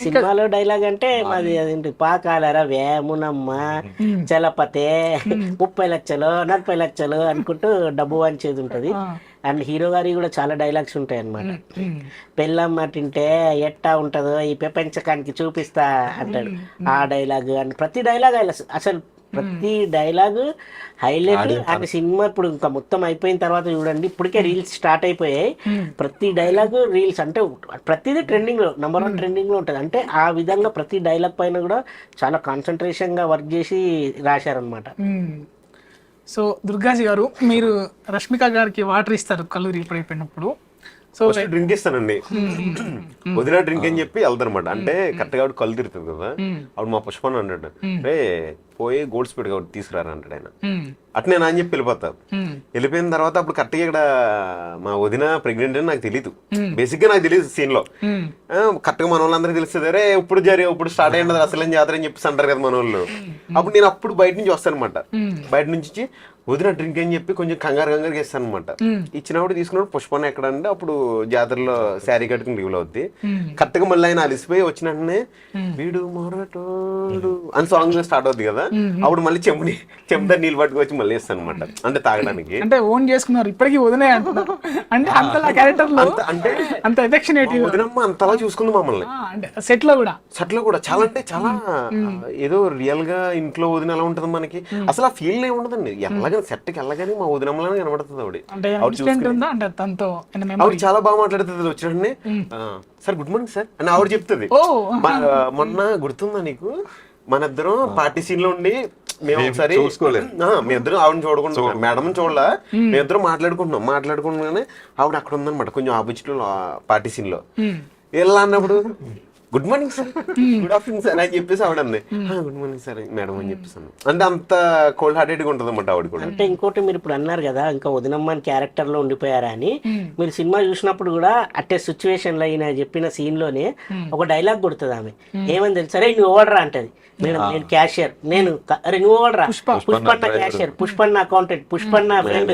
సినిమాలో డైలాగ్ అంటే మాది అదేంటి, పాకాలరా వేమునమ్మ చలపతే 30 లక్షలు 40 లక్షలు అనుకుంటూ డబ్బు వంచేది ఉంటది. అండ్ హీరో గారి కూడా చాలా డైలాగ్స్ ఉంటాయి అన్నమాట. పెళ్ళమ్మ తింటే ఎట్టా ఉంటుందో ఈ ప్రపంచకానికి చూపిస్తా అంటాడు. ఆ డైలాగ్ అండ్ ప్రతి డైలాగ్ అసలు ప్రతి డైలాగ్ హైలైట్. అండ్ సినిమా ఇప్పుడు ఇంకా మొత్తం అయిపోయిన తర్వాత చూడండి, ఇప్పటికే రీల్స్ స్టార్ట్ అయిపోయాయి. ప్రతి డైలాగ్ రీల్స్ అంటే ప్రతిదీ ట్రెండింగ్ లో నంబర్ 1 ట్రెండింగ్ లో ఉంటుంది. అంటే ఆ విధంగా ప్రతి డైలాగ్ పైన కూడా చాలా కాన్సన్ట్రేషన్ గా వర్క్ చేసి రాశారనమాట. సో దుర్గాజీ గారు, మీరు రష్మిక గారికి వాటర్ ఇస్తారు కళ్ళు రీపడిపోయినప్పుడు. సో డ్రింక్ ఇస్తానండి, వదిన డ్రింక్ అని చెప్పి వెళ్తారనమాట. అంటే కరెక్ట్ గా కళ్ళు తిరుగుతుంది కదా, అప్పుడు మా పుష్పన్న అన్నాడు, రే పోయి గోల్డ్ స్పీడ్ కాబట్టి తీసుకురారా అంటాడు ఆయన. అట్నే నా అని చెప్పి వెళ్ళిపోతా. వెళ్ళిపోయిన తర్వాత అప్పుడు కరెక్ట్ గా ఇక్కడ మా వదిన ప్రెగ్నెంట్ అని నాకు తెలియదు, బేసిక్ గా నాకు తెలియదు సీన్ లో. కరెక్ట్ గా మన వాళ్ళందరికీ తెలుస్తుంది, అరే ఇప్పుడు స్టార్ట్ అయినది అసలు జాతర అని చెప్పేసి అంటారు కదా మన వాళ్ళు. అప్పుడు నేను అప్పుడు బయట నుంచి వస్తాను అనమాట. బయట నుంచి వదిన డ్రింక్ అని చెప్పి కొంచెం కంగారు ఇస్తాను అనమాట. ఇచ్చినప్పుడు తీసుకున్నప్పుడు పుష్పన్న ఎక్కడ అంటే అప్పుడు జాతరలో శారీ కట్టుకుని లీవ్ లో అవుద్ది. కరెక్ట్ గా మళ్ళీ ఆయన అలిసిపోయి వచ్చిన వెంటనే వీడు మొరటోడు అని సాంగ్ స్టార్ట్ అవుద్ది కదా, అప్పుడు మళ్ళీ చెంబుదా నీళ్ళు పట్టుకొచ్చి మళ్ళీ ఇస్తాను అనమాట. అంటే తాగడానికి. అంటే ఓన్ చేసుకున్నారు ఇప్పటికీ వదిలే అంటున్నారు. అంటే అంతలా క్యారెక్టర్ లో అంటే అంత ఎఫెక్షనేట్ వదినమ్మ అంతలా చూసుకుంది మమ్మల్ని. సెట్ లో కూడా చాలా అంటే చాలా ఏదో రియల్ గా ఇంట్లో వదిన ఎలా ఉంటది మనకి అసలు ఆ ఫీల్ ఏమి ఉండదండి. ఎలాగని సెట్ కి వెళ్ళగానే మా వదినమ్మలా కనబడుతుంది ఆవిడ చాలా బాగా మాట్లాడుతుంది. వచ్చినట్టు సార్ గుడ్ మార్నింగ్ సార్ అని ఆవిడ చెప్తుంది. మొన్న గుర్తుందా నీకు మన ఇద్దరం పార్టీ సీన్ లో ఉండి మేము ఒకసారి మేమిద్దరం ఆవిడని చూడకుండా మేడం చూడలా, మేమిద్దరం మాట్లాడుకుంటున్నానే ఆవిడ అక్కడ ఉందన్నమాట కొంచెం ఆపోజిట్ లో పార్టీ సీన్ లో. ఎలా అన్నప్పుడు good morning sir, good afternoon sir అని చెప్పేసి ఆవిడ అంది. గుడ్ మార్నింగ్ సార్ మేడం అని చెప్పేసాను. అంటే అంత కోల్డ్ హార్టెడ్ గా ఉంటుంది అన్నమాట ఆవిడ కూడా. అంటే ఇంకోటి మీరు ఇప్పుడు అన్నారు కదా ఇంకా వదినమ్మని క్యారెక్టర్ లో ఉండిపోయారా అని, మీరు సినిమా చూసినప్పుడు కూడా అట్టే సిచ్యువేషన్ లో ఈయన చెప్పిన సీన్ లోనే ఒక డైలాగ్ కొడుతుంది ఆమె. ఏమని తెలుసు, సరే నువ్వు ఓడరా అంటది. మేడం నేను క్యాషియర్, నేను నువ్వు ఓడరా, పుష్పన్న క్యాషియర్, పుష్పన్న అకౌంటెంట్, పుష్పన్న ఫ్రెండ్,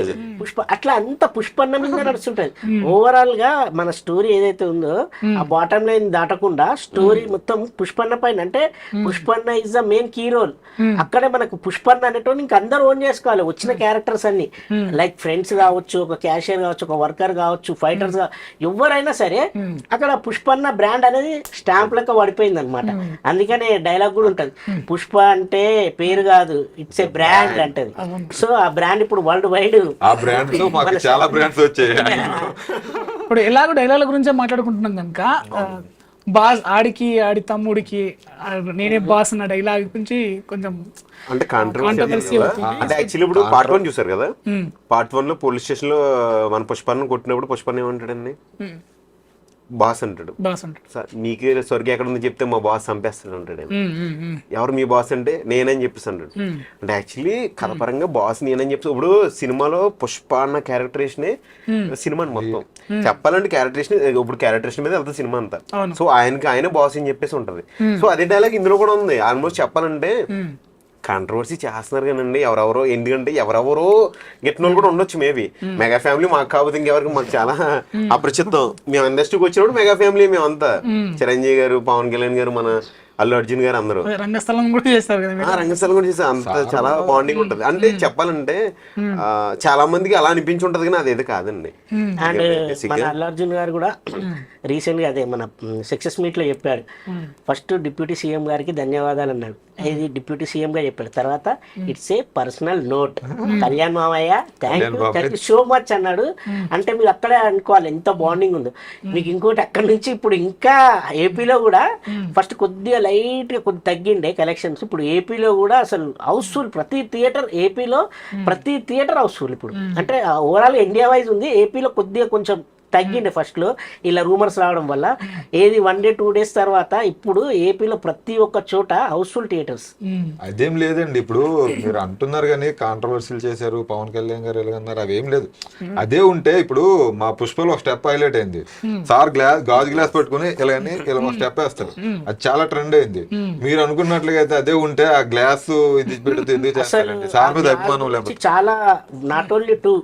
అట్లా అంత పుష్పన్న మీద నడుస్తుంటది. ఓవరాల్ గా మన స్టోరీ ఏదైతే ఉందో ఆ బాటమ్ లైన్ దాటకుండా స్టోరీ మొత్తం పుష్పన్న పైన. అంటే Pushpanna is the main key role. అక్కడే మనకు పుష్పన్న అనేటోని ఇంక అందరూ ఓన్ చేసుకోవాలి. వచ్చిన క్యారెక్టర్స్ అన్ని లైక్ ఫ్రెండ్స్ కావచ్చు, ఒక క్యాషియర్ కావచ్చు, ఒక వర్కర్ కావచ్చు, ఫైటర్స్ ఎవరైనా సరే అక్కడ పుష్పన్న బ్రాండ్ అనేది స్టాంప్ లెక్క పడిపోయింది అనమాట. అందుకనే డైలాగ్ కూడా ఉంటది, పుష్ప అంటే పేరు కాదు, ఇట్స్ ఏ బ్రాండ్ అంటది. సో ఆ బ్రాండ్ ఇప్పుడు వరల్డ్ వైడ్, ఆ బ్రాండ్ తో మాకు చాలా బ్రాండ్స్ వచ్చాయి. ఇప్పుడు ఎలాగో డైలాగ్ గురించే మాట్లాడుకుంటున్నాం కనుక బాస్ ఆడికి ఆడి తమ్ముడికి నేనే బాస్ అన్న డైలాగ్ గురించి కొంచెం అంటే కాంట్రవర్సీ అంటే యాక్చువల్లీ ఇప్పుడు పార్ట్ 1 చూసారు కదా, పార్ట్ 1 లో పోలీస్ స్టేషన్ లో మన పుష్పన్న కొట్టినప్పుడు పుష్పన్న ఏమంటాడండి, బాస్ అంటాడు. సార్ నీకే స్వర్గం ఎక్కడ ఉంది చెప్తే మా బాస్ చంపేస్తాడు అంటాడు. ఎవరు మీ బాస్ అంటే నేనని చెప్పేసి అంటాడు. అంటే యాక్చువల్లీ కథపరంగా బాస్ నేనని చెప్పి ఇప్పుడు సినిమాలో పుష్ప అన్న క్యారెక్టరేషన్ సినిమా మొత్తం చెప్పాలంటే క్యారెక్టరేషన్ ఇప్పుడు క్యారెక్టరేషన్ మీద వెళ్తుంది సినిమా అంతా. సో ఆయన బాస్ అని చెప్పేసి ఉంటది. సో అదే డైలాగ్ ఇందులో కూడా ఉంది. ఆల్మోస్ట్ చెప్పాలంటే కాంట్రవర్సీ చేస్తున్నారు కానండి ఎవరెవరో, ఎందుకంటే ఎవరెవరో గెట్టిన వాళ్ళు కూడా ఉండొచ్చు. మేబీ మెగా ఫ్యామిలీ మాకు కాకపోతే ఇంకెవరికి మాకు చాలా అప్రచిత్తం. మేము ఇండస్ట్రీకి వచ్చినప్పుడు మెగా ఫ్యామిలీ మేమంతా, చిరంజీవి గారు, పవన్ కళ్యాణ్ గారు, మన అల్లు అర్జున్ గారు అందరూ రంగస్థలం కూడా చేస్తారు కదా, రంగస్థలం కూడా చేస్తారు. అంత చాలా బాండింగ్ ఉంటది. అంటే చెప్పాలంటే చాలా మందికి అలా అనిపించి ఉంటది కానీ అదేది కాదండి. అండ్ మన అల్లు అర్జున్ గారు కూడా రీసెంట్ గా అదే మన సక్సెస్ మీట్ లో చెప్పాడు, ఫస్ట్ డిప్యూటీ సీఎం గారికి ధన్యవాదాలు అన్నాడు. ఇది డిప్యూటీ సీఎం గా చెప్పాడు. తర్వాత it's a personal note, Kalyan మామయ్య థ్యాంక్ యూ సో మచ్ అన్నాడు. అంటే మీరు అక్కడే అనుకోవాలి ఎంత బాండింగ్ ఉందో మీకు. ఇంకోటి అక్కడి నుంచి ఇప్పుడు ఇంకా ఏపీలో కూడా ఫస్ట్ కొద్దిగా లైట్ గా కొద్ది తగ్గిండే కలెక్షన్స్. ఇప్పుడు ఏపీలో కూడా అసలు హౌస్ఫుల్, ప్రతి థియేటర్ ఏపీలో ప్రతి థియేటర్ హౌస్ఫుల్ ఇప్పుడు. అంటే ఓవరాల్ ఇండియా వైజ్ ఉంది, ఏపీలో కొద్దిగా కొంచెం తగ్గిండే ఫస్ట్ లో ఇలా రూమర్స్ రావడం వల్ల. ఏది 1 day 2 days తర్వాత ఇప్పుడు ఏపీలో ప్రతి ఒక్క చోట హౌస్ఫుల్ థియేటర్స్. అదేం లేదండి, ఇప్పుడు మీరు అంటున్నారు కానీ కాంట్రవర్సీలు చేశారు పవన్ కళ్యాణ్ గారు ఎలాగన్నారు, అవేం లేదు. అదే ఉంటే ఇప్పుడు మా పుష్పలో ఒక స్టెప్ హైలైట్ అయింది. సార్ గాజు గ్లాస్ పట్టుకుని ఇలాగని ఇలా ఒక స్టెప్ వేస్తారు, అది చాలా ట్రెండ్ అయింది. మీరు అనుకున్నట్లుగా అయితే అదే ఉంటే ఆ గ్లాస్ ఇది పెడితే ఎందుకు చేస్తారండి? సార్ మీద అభిమానం లేకపోతే చాలా. నాట్ ఓన్లీ 2,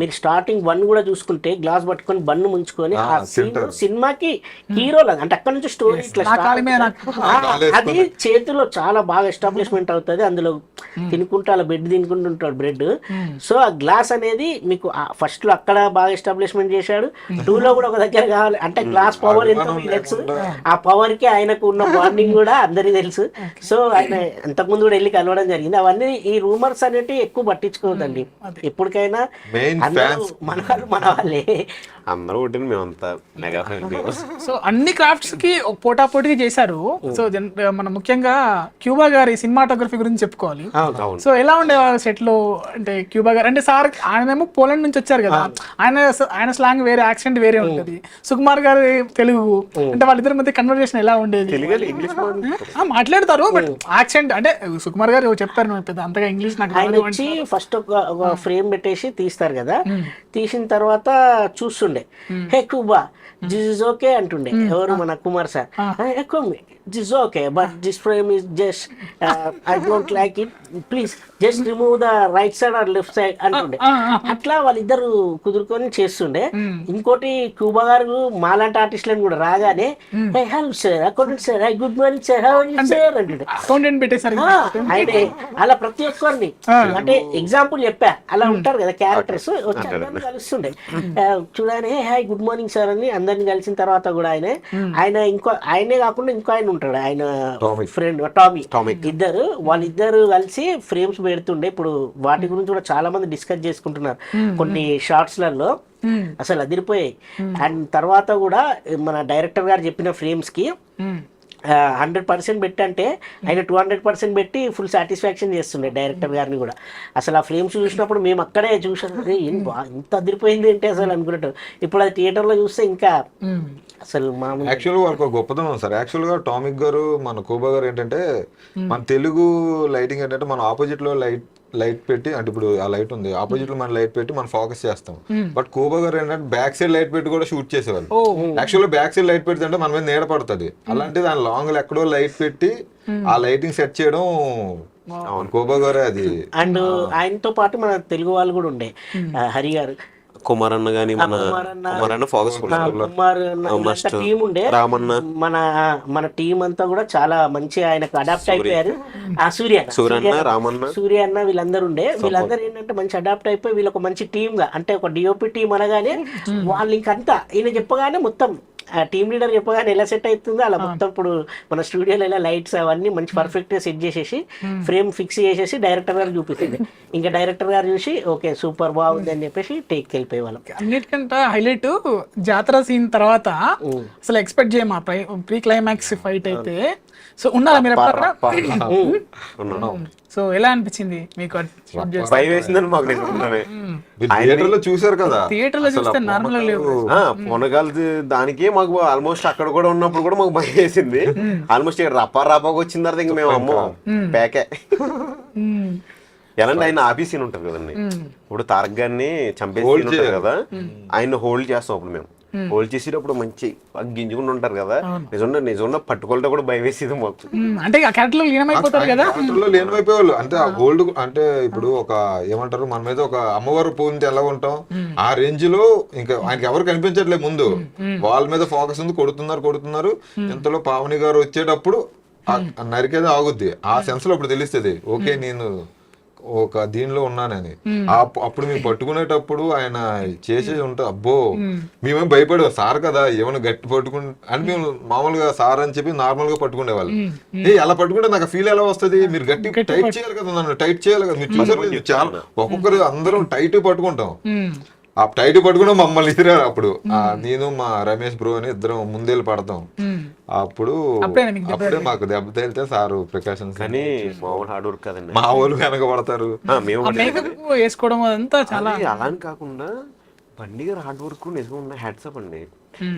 మీరు స్టార్టింగ్ 1 కూడా చూసుకుంటే గ్లాస్ పట్టుకొని బన్ను ముంచుకొని ఆ సినిమాకి హీరో లాగా, అంటే అక్కడ నుంచి స్టోరీ అది చేతిలో చాలా బాగా ఎస్టాబ్లిష్మెంట్ అవుతుంది. అందులో తినుకుంటూ అలా బెడ్ తినుకుంటుంటాడు బ్రెడ్. సో ఆ గ్లాస్ అనేది మీకు ఫస్ట్ లో అక్కడ బాగా ఎస్టాబ్లిష్మెంట్ చేశాడు. 2 లో కూడా ఒక దగ్గర కావాలి అంటే గ్లాస్ పవర్ ఎంతో మీకు తెలుసు. ఆ పవర్ కి ఆయనకు ఉన్న బాండింగ్ కూడా అందరికీ తెలుసు. సో ఆయన అంతకుముందు కూడా వెళ్ళి కలవడం జరిగింది. అవన్నీ ఈ రూమర్స్ అనేటివి ఎక్కువ పట్టించుకోవద్దండి. ఎప్పటికైనా మన వాళ్ళే అందరూ ఒకటి మేమంతా మెగా ఫ్యామిలీ. సో అన్ని క్రాఫ్ట్స్ కి పోటాపోటీగా చేశారు. సో మనం ముఖ్యంగా క్యూబా గారి సినిమాటోగ్రఫీ గురించి చెప్పుకోవాలి. సో ఎలా ఉండేవారు సెట్ లో? అంటే క్యూబా గారు అంటే సార్ ఆయనేమో పోలాండ్ నుంచి వచ్చారు కదా, ఆయన స్లాంగ్ వేరే, యాక్సెంట్ వేరే ఉంటది. సుకుమార్ గారు తెలుగు, అంటే వాళ్ళిద్దరి మధ్య కన్వర్జేషన్ ఎలా ఉండేది? మాట్లాడతారు బట్ యాక్సెంట్ అంటే సుకుమార్ గారు చెప్తారు పెద్ద అంతగా ఇంగ్లీష్ నాకు. ఫస్ట్ ఒక ఫ్రేమ్ పెట్టేసి తీస్తారు కదా, తీసిన తర్వాత చూస్తుండే హే కుబా దిస్ ఇస్ ఓకే అంటుండే ఎవరు మన Kumar sir. This okay but this frame is just I don't like it, please just remove the right side or left side అంటుండే. అట్లా వాళ్ళిద్దరు కుదురుకొని చేస్తుండే. ఇంకోటి క్యూబా గారు మాలాంటి ఆర్టిస్టులను కూడా రాగానే hey hello sir, accountant sir, hi good morning sir, how are you sir అంటుండే. అయితే అలా ప్రతి ఒక్కరిని అంటే ఎగ్జాంపుల్ చెప్పా, అలా ఉంటారు కదా క్యారెక్టర్స్, వచ్చి అందరిని కలుస్తుండే. చూడగానే హై గుడ్ మార్నింగ్ సార్ అని అందరిని కలిసిన తర్వాత కూడా ఆయనే కాకుండా ఇంకో ఆయన ఉంటాడు, ఆయన ఫ్రెండ్ టామీ, వాళ్ళిద్దరు కలిసి ఫ్రేమ్స్ పెడుతుండే. ఇప్పుడు వాటి గురించి కూడా చాలా మంది డిస్కస్ చేసుకుంటున్నారు కొన్ని షార్ట్స్ లలో, అసలు అదిరిపోయాయి. అండ్ తర్వాత కూడా మన డైరెక్టర్ గారు చెప్పిన ఫ్రేమ్స్ కి 100% పెట్టి అంటే ఆయన 200% పెట్టి ఫుల్ సాటిస్ఫాక్షన్ చేస్తుండే డైరెక్టర్ గారిని కూడా. అసలు ఆ ఫ్రేమ్స్ చూసినప్పుడు మేము అక్కడే చూసాం, ఇంత అదిరిపోయింది అంటే అసలు అనుకున్నట్టు. ఇప్పుడు అది థియేటర్ లో చూస్తే ఇంకా అసలు యాక్చువల్గా వాళ్ళకి ఒక గొప్పతనం సార్. యాక్చువల్గా టామిక్ గారు మన కోబా గారు ఏంటంటే మన తెలుగు లైటింగ్ ఏంటంటే మన ఆపోజిట్ లో లైట్ పెట్టి, అంటే ఇప్పుడు ఆ లైట్ ఉంది ఆపోజిట్ లో మన లైట్ పెట్టి మనం ఫోకస్ చేస్తాం. బట్ కోబా గారు ఏంటంటే బ్యాక్ సైడ్ లైట్ పెట్టి కూడా షూట్ చేసేవాళ్ళు. యాక్చువల్గా బ్యాక్ సైడ్ లైట్ పెడితే మన మీద నీడ పడుతుంది, అలాంటి దాని లాంగ్ లో ఎక్కడో లైట్ పెట్టి ఆ లైటింగ్ సెట్ చేయడం కోబా గారే అది. అండ్ ఆయనతో పాటు మన తెలుగు వాళ్ళు కూడా ఉండే హరి గారు. కుమార్ అన్న గానీ కుమార్ అన్న ఫోకస్ కుమార్ టీం ఉండే రామన్న మన టీం అంతా కూడా చాలా మంచి ఆయనకు అడాప్ట్ అయిపోయారు. ఆ సూర్య అన్న వీళ్ళందరూ ఉండే, వీళ్ళందరూ ఏంటంటే మంచి అడాప్ట్ అయిపోయి వీళ్ళు ఒక మంచి టీమ్ గా, అంటే ఒక డిఓపి టీం అనగానే వాళ్ళు ఇంకంతా ఈయన చెప్పగానే మొత్తం టీమ్ లీడర్ చెప్పగానే ఎలా సెట్ అవుతుందో అలా మొత్తం ఇప్పుడు మన స్టూడియోలో ఎలా లైట్స్ అవన్నీ మంచి పర్ఫెక్ట్ గా సెట్ చేసేసి ఫ్రేమ్ ఫిక్స్ చేసేసి డైరెక్టర్ గారు చూపిస్తుంది. ఇంకా డైరెక్టర్ గారు చూసి ఓకే సూపర్ బాగుంది అని చెప్పేసి టేక్ వెళ్ళిపోయే వాళ్ళం. అన్నిటికంటే హైలైట్ జాతర సీన్ తర్వాత అసలు ఎక్స్పెక్ట్ చేయమా ప్రీ క్లైమాక్స్ ఫైట్ అయితే. సో ఉన్నారా మీరు ఎప్పుడన్నా? సో ఎలా అనిపించింది మీకు? థియేటర్ లో చూసారు కదా, థియేటర్ లో చూస్తే నార్మల్ గా లేవు. పొనగాలి దానికి మాకు ఆల్మోస్ట్ అక్కడ కూడా ఉన్నప్పుడు కూడా మాకు భయం వేసింది. ఆల్మోస్ట్ రపాగా వచ్చిన తర్వాత ఇంక మేము అమ్మో ప్యాకే. ఎలాంటి ఆయన ఆఫీస్ సీన్ ఉంటది కదండి, ఇప్పుడు తారక్ గారిని చంపేసి కదా, ఆయన హోల్డ్ చేస్తాం అప్పుడు మేము. హోల్డ్ చేసేటప్పుడు మంచి గింజుకుని ఉంటారు కదా, నిజంగా పట్టుకోవడం కూడా భయం వేసేది మాకు. అంటే ఆ క్యారెక్టర్ లో లీనమైపోతారు కదా, లీనమైపోయేవాళ్ళు. అంటే ఆ హోల్డ్ అంటే ఇప్పుడు ఒక ఏమంటారు మన మీద ఒక అమ్మవారు పూజ ఎలా ఉంటాం ఆ రేంజ్ లో ఇంకా ఆయనకి ఎవరు కనిపించట్లేదు ముందు, వాళ్ళ మీద ఫోకస్ ఉంది, కొడుతున్నారు. ఇంతలో పావని గారు వచ్చేటప్పుడు నరికేది ఆగుద్ది. ఆ సెన్స్ లో ఇప్పుడు తెలుస్తుంది ఓకే నేను ఒక దీనిలో ఉన్నానని. అప్పుడు మేము పట్టుకునేటప్పుడు ఆయన చేసేది ఉంటే అబ్బో మేమేం భయపడే సార్ కదా ఏమైనా గట్టి పట్టుకుని అని మేము మామూలుగా సార్ అని చెప్పి నార్మల్ గా పట్టుకునేవాళ్ళు. అలా పట్టుకుంటే నాకు ఫీల్ ఎలా వస్తుంది, మీరు గట్టి టైట్ చేయాలి కదా, నన్ను టైట్ చేయాలి కదా. మీరు చూసారు చాలా ఒక్కొక్కరు అందరం టైట్ పట్టుకుంటాం, ఆ టైట్ పట్టుకున్నా మమ్మల్ని ఇసిరారు. అప్పుడు నేను మా రమేష్ బ్రో అని ఇద్దరం ముందేళ్ళు పడతాం. అప్పుడు అప్పుడే మాకు దెబ్బ తేలితే సారు ప్రికాషన్స్. కానీ మామూలు హార్డ్ వర్క్ కదండి, మా వాళ్ళు వెనక పడతారు. వేసుకోవడం అదంతా చాలా అలా అని కాకుండా బండి గారు హార్డ్ వర్క్ నిజంగా ఉన్న హ్యాట్సప్ అండి.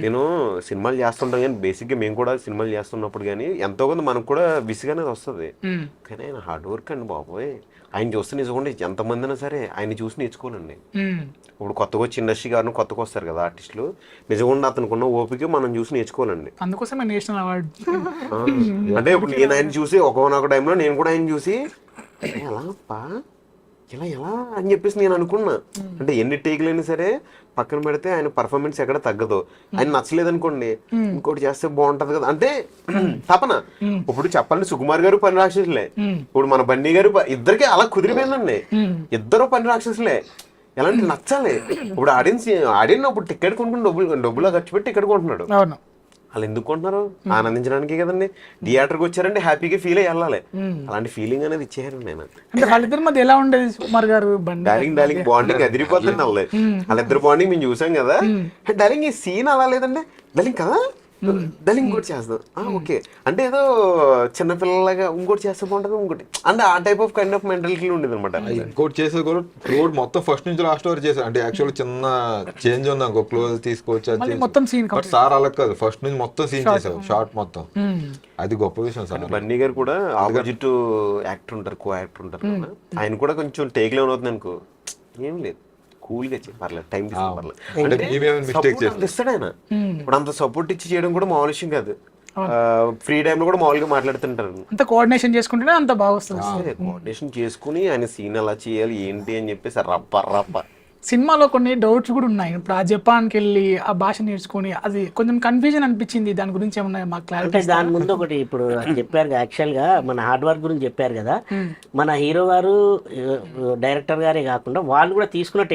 నేను సినిమాలు చేస్తుంటాను కానీ బేసిక్ గా మేము కూడా సినిమాలు చేస్తున్నప్పుడు కానీ ఎంతో కొంత మనకు కూడా విసుగు అనేది వస్తుంది. కానీ ఆయన హార్డ్ వర్క్ అండి బాబోయ్. ఆయన చూస్తే నిజంగా ఎంతమంది అయినా సరే ఆయన చూసి నేర్చుకోనండి. ఇప్పుడు కొత్తగా వచ్చి ఇండస్ట్రీ గారిని కొత్తగా వస్తారు కదా ఆర్టిస్టులు, నిజంగా అతనికి ఉన్న ఓపిక మనం చూసి నేర్చుకోవాలండి. అందుకోసం నేషనల్ అవార్డు. అంటే ఇప్పుడు నేను ఆయన చూసి ఒకనొక టైంలో నేను కూడా ఆయన చూసి ఎలా ఎలా అని చెప్పేసి నేను అనుకున్నా. అంటే ఎన్ని టేకులైనా సరే పక్కన పెడితే ఆయన పర్ఫార్మెన్స్ ఎక్కడ తగ్గదు. ఆయన నచ్చలేదు అనుకోండి ఇంకోటి చేస్తే బాగుంటది కదా అంటే తపన. ఇప్పుడు చెప్పాలంటే సుకుమార్ గారు పని రాక్షసులే, ఇప్పుడు మన బండి గారు ఇద్దరికి అలా కుదిరిపోయిందండి. ఇద్దరు పని రాక్షసులే. ఎలాంటి నచ్చాలి. ఇప్పుడు ఆడియన్స్ ఇప్పుడు టికెట్ కొనుక్కుని డబ్బులు ఖర్చు పెట్టి టికెట్ కొంటున్నాడు. వాళ్ళు ఎందుకు కొంటున్నారు? ఆనందించడానికి కదండి. థియేటర్కి వచ్చారంటే హ్యాపీగా ఫీల్ అయ్యి వెళ్ళాలి. అలాంటి ఫీలింగ్ అనేది ఇచ్చేయారండి నేను. వాళ్ళిద్దరి మధ్య ఎలా ఉండేది సుకుమార్ గారు డార్లింగ్ బాండింగ్ అదిరిపోతుంది. వాళ్ళిద్దరు బాండింగ్ మేము చూసాం కదా. డార్లింగ్ ఈ సీన్ అలా లేదండి, డార్లింగ్ కదా డార్లింగ్ ఇంకోటి చేస్తాం ఓకే అంటే ఏదో చిన్నపిల్లలాగా ఇంకోటి చేస్తే బాగుంటుంది ఇంకోటి అంటే ఆ type of kind of mentality ఉండేది అనమాట. ఇంకోటి చేసేది కూడా క్లోజ్ మొత్తం ఫస్ట్ నుంచి లాస్ట్ వరకు చేశారు. అంటే యాక్చువల్ చిన్న చేంజ్ ఉంది అనుకో, క్లోజ్ తీసుకోవచ్చు సార్ అలా కాదు, ఫస్ట్ నుంచి మొత్తం సీన్ చేశారు షార్ట్ మొత్తం. అది గొప్ప విషయం సార్. బన్నీ గారు కూడా ఆపోజిట్ యాక్టర్ ఉంటారు, కో యాక్టర్ ఉంటారు కదా, ఆయన కూడా కొంచెం టేక్ లో అవుతుంది అనుకో, ఏం లేదు కూల్గా పర్లేదు టైం ఇస్తాడు ఆయన. ఇప్పుడు అంత సపోర్ట్ ఇచ్చి చేయడం కూడా మామూలు విషయం కాదు. ఫ్రీ టైం లో కూడా మామూలుగా మాట్లాడుతుంటారు. అంత కోఆర్డినేషన్ చేసుకుంటే అంత బాగా వస్తుంది. కోఆర్డినేషన్ చేసుకుని ఆయన సీన్ ఎలా చేయాలి ఏంటి అని చెప్పేసి రప్ప సినిమాలో కొన్ని డౌట్స్ కూడా ఉన్నాయి. ఇప్పుడు ఆ జపాన్కి వెళ్ళి ఆ భాష నేర్చుకుని అది కొంచెం కన్ఫ్యూజన్ అనిపించింది. దాని గురించి ఏమన్నా మాకు క్లారిటీ? దాని ముందు ఒకటి ఇప్పుడు చెప్పారు యాక్చువల్ గా మన హార్డ్ వర్క్ గురించి చెప్పారు కదా, మన హీరో గారు డైరెక్టర్ గారే కాకుండా వాళ్ళు కూడా తీసుకున్న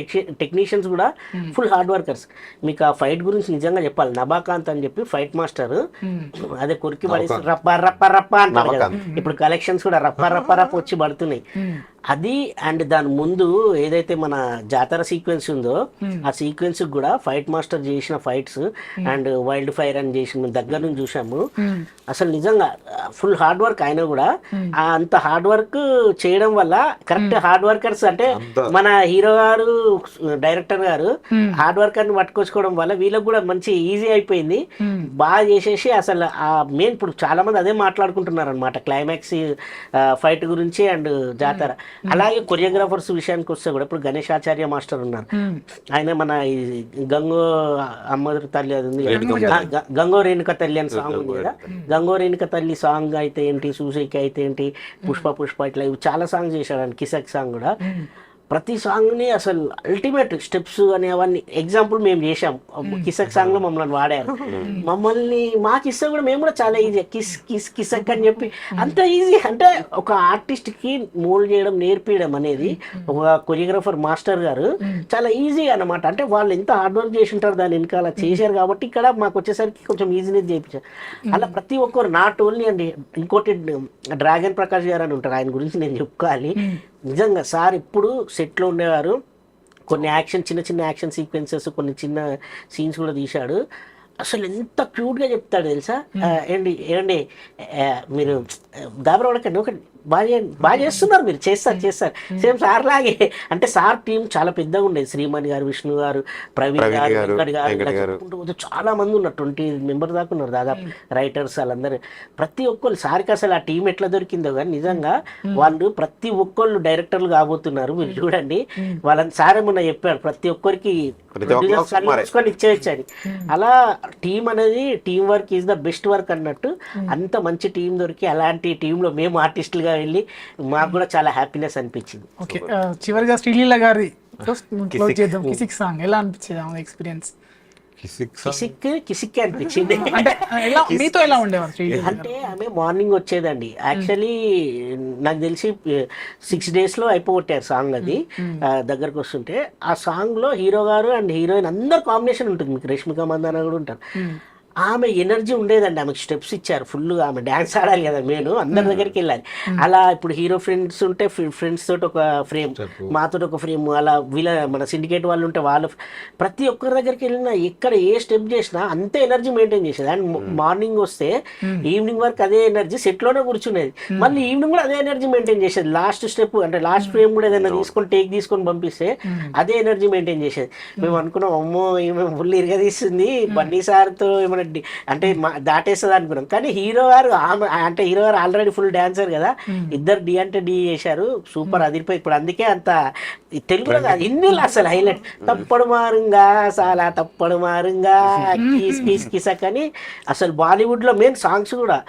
టెక్నీషియన్స్ కూడా ఫుల్ హార్డ్ వర్కర్స్. మీకు ఆ ఫైట్ గురించి నిజంగా చెప్పాలి, నబాకాంత్ అని చెప్పి ఫైట్ మాస్టర్, అదే కొరికి పడేసి రప్ప అంటారు కదా. ఇప్పుడు కలెక్షన్స్ కూడా రప్ప వచ్చి పడుతున్నాయి. అది అండ్ దాని ముందు ఏదైతే మన జాతర సీక్వెన్స్ ఉందో ఆ సీక్వెన్స్ కూడా ఫైట్ మాస్టర్ చేసిన ఫైట్స్ అండ్ వైల్డ్ ఫైర్ అని చేసిన దగ్గర నుంచి చూసాము. అసలు నిజంగా ఫుల్ హార్డ్ వర్క్. ఆయన కూడా అంత హార్డ్ వర్క్ చేయడం వల్ల కరెక్ట్ హార్డ్ వర్కర్స్ అంటే మన హీరో గారు డైరెక్టర్ గారు హార్డ్ వర్కర్ ని పట్టుకొచ్చుకోవడం వల్ల వీళ్ళకి కూడా మంచి ఈజీ అయిపోయింది. బాగా చేసేసి అసలు ఆ మెయిన్ ఇప్పుడు చాలా మంది అదే మాట్లాడుకుంటున్నారు అనమాట, క్లైమాక్స్ ఫైట్ గురించి అండ్ జాతర. అలాగే కొరియోగ్రాఫర్స్ విషయానికి వస్తే కూడా ఇప్పుడు గణేష్ ఆచార్య మాస్టర్ ఉన్నారు. ఆయన మన గంగో అమ్మవారి తల్లి అది ఉంది, గంగో రేణుక తల్లి అని సాంగ్ ఉంది కదా, గంగో రేణుక తల్లి సాంగ్ అయితే ఏంటి, సూసైకి అయితే ఏంటి, పుష్ప ఇట్లా చాలా సాంగ్స్ చేశాడు. కిసక్ సాంగ్ కూడా ప్రతి సాంగ్ని అసలు అల్టిమేట్ స్టెప్స్ అని అవన్నీ ఎగ్జాంపుల్ మేము చేసాం కిసక్ సాంగ్లో మమ్మల్ని వాడారు. మమ్మల్ని మా కిస్స కూడా మేము కూడా చాలా ఈజీ కిసక్ అని చెప్పి అంత ఈజీ. అంటే ఒక ఆర్టిస్ట్కి మోల్డ్ చేయడం నేర్పించడం అనేది ఒక కొరియోగ్రాఫర్ మాస్టర్ గారు చాలా ఈజీ అన్నమాట. అంటే వాళ్ళు ఎంత హార్డ్ వర్క్ చేసి ఉంటారు దాని వెనకాల చేశారు కాబట్టి ఇక్కడ మాకు వచ్చేసరికి కొంచెం ఈజీనెస్ చేయించారు. అలా ప్రతి ఒక్కరు నాట్ ఓన్లీ అండి. ఇంకోటి డ్రాగన్ ప్రకాష్ గారు అని ఉంటారు, ఆయన గురించి నేను చెప్పుకోవాలి. నిజంగా సార్ ఇప్పుడు సెట్లో ఉండేవారు. కొన్ని చిన్న చిన్న యాక్షన్ సీక్వెన్సెస్, కొన్ని చిన్న సీన్స్ కూడా తీశాడు. అసలు ఎంత క్యూట్గా చెప్తాడు తెలుసా. ఏండి మీరు దాబరవాడకండి ఒకటి బాగా చేస్తున్నారు, మీరు చేస్తారు సేమ్ సార్ లాగే. అంటే సార్ టీం చాలా పెద్దగా ఉండేది. శ్రీమణి గారు, విష్ణు గారు, ప్రవీణ్ గారు, వెంకట్ గారు చాలా మంది ఉన్నారు. 20 మెంబర్ దాకా ఉన్నారు దాదాపు రైటర్స్ వాళ్ళందరూ. ప్రతి ఒక్కళ్ళు సార్కి అసలు ఆ టీం ఎట్లా దొరికిందో కానీ నిజంగా వాళ్ళు ప్రతి ఒక్కళ్ళు డైరెక్టర్లు కాబోతున్నారు. మీరు చూడండి వాళ్ళని సార్ ఏమన్నా చెప్పాడు ప్రతి ఒక్కరికి ఇచ్చేయచ్చని. అలా టీం అనేది team work is the best work అన్నట్టు. అంత మంచి టీం దొరికి అలాంటి టీంలో మేము ఆర్టిస్టులుగా వెళ్ళి మాకు కూడా చాలా హ్యాపీనెస్ అనిపించింది. ఓకే, చివరిగా శ్రీలీల గారి కిసిక్ సాంగ్ ఎలా అనిపించేది ఎక్స్పీరియన్స్? కిసిక్ అనిపించింది. మీతో ఎలా ఉండేవారు? అంటే ఆమె మార్నింగ్ వచ్చేదండి. యాక్చువల్లీ నాకు తెలిసి 6 days లో అయిపోగొట్టారు సాంగ్. అది దగ్గరకు వస్తుంటే ఆ సాంగ్ లో హీరో గారు అండ్ హీరోయిన్ అందరు కాంబినేషన్ ఉంటుంది. మీకు రష్మిక మందాన కూడా ఉంటారు. ఆమె ఎనర్జీ ఉండేదండి. ఆమెకు స్టెప్స్ ఇచ్చారు ఫుల్గా. ఆమె డ్యాన్స్ ఆడాలి కదా, నేను అందరి దగ్గరికి వెళ్ళాలి. అలా ఇప్పుడు హీరో ఫ్రెండ్స్ ఉంటే ఫ్రెండ్స్ తోటి ఒక ఫ్రేమ్, మాతో ఒక ఫ్రేమ్, అలా మన సిండికేట్ వాళ్ళు ఉంటే వాళ్ళు, ప్రతి ఒక్కరి దగ్గరికి వెళ్ళినా ఎక్కడ ఏ స్టెప్ చేసినా అంతే ఎనర్జీ మెయింటైన్ చేసేది. అండ్ మార్నింగ్ వస్తే ఈవినింగ్ వరకు అదే ఎనర్జీ సెట్లోనే కూర్చునేది. మళ్ళీ ఈవినింగ్ కూడా అదే ఎనర్జీ మెయింటైన్ చేసేది. లాస్ట్ స్టెప్ అంటే లాస్ట్ ఫ్రేమ్ కూడా ఏదైనా తీసుకొని పంపిస్తే అదే ఎనర్జీ మెయింటైన్ చేసేది. మేము అనుకున్నాం అమ్మో ఈమె ఫుల్ ఇరగదీస్తుంది బండి సార్తో ఏమైనా అంటే దాటేస్తుంది అనుకున్నాం. కానీ హీరో గారు ఆల్రెడీ ఫుల్ డాన్సర్ కదా, ఇద్దరు డి అంటే డి చేశారు. సూపర్ అదిరిపోయి. ఇప్పుడు అందుకే అంత తెలుగులో కాదు హిందీలో అసలు హైలైట్. తప్పడు మారుంగా చాలా తప్పడు మారుంగా కిసక్ అని. అసలు బాలీవుడ్ లో మెయిన్ సాంగ్స్ కూడా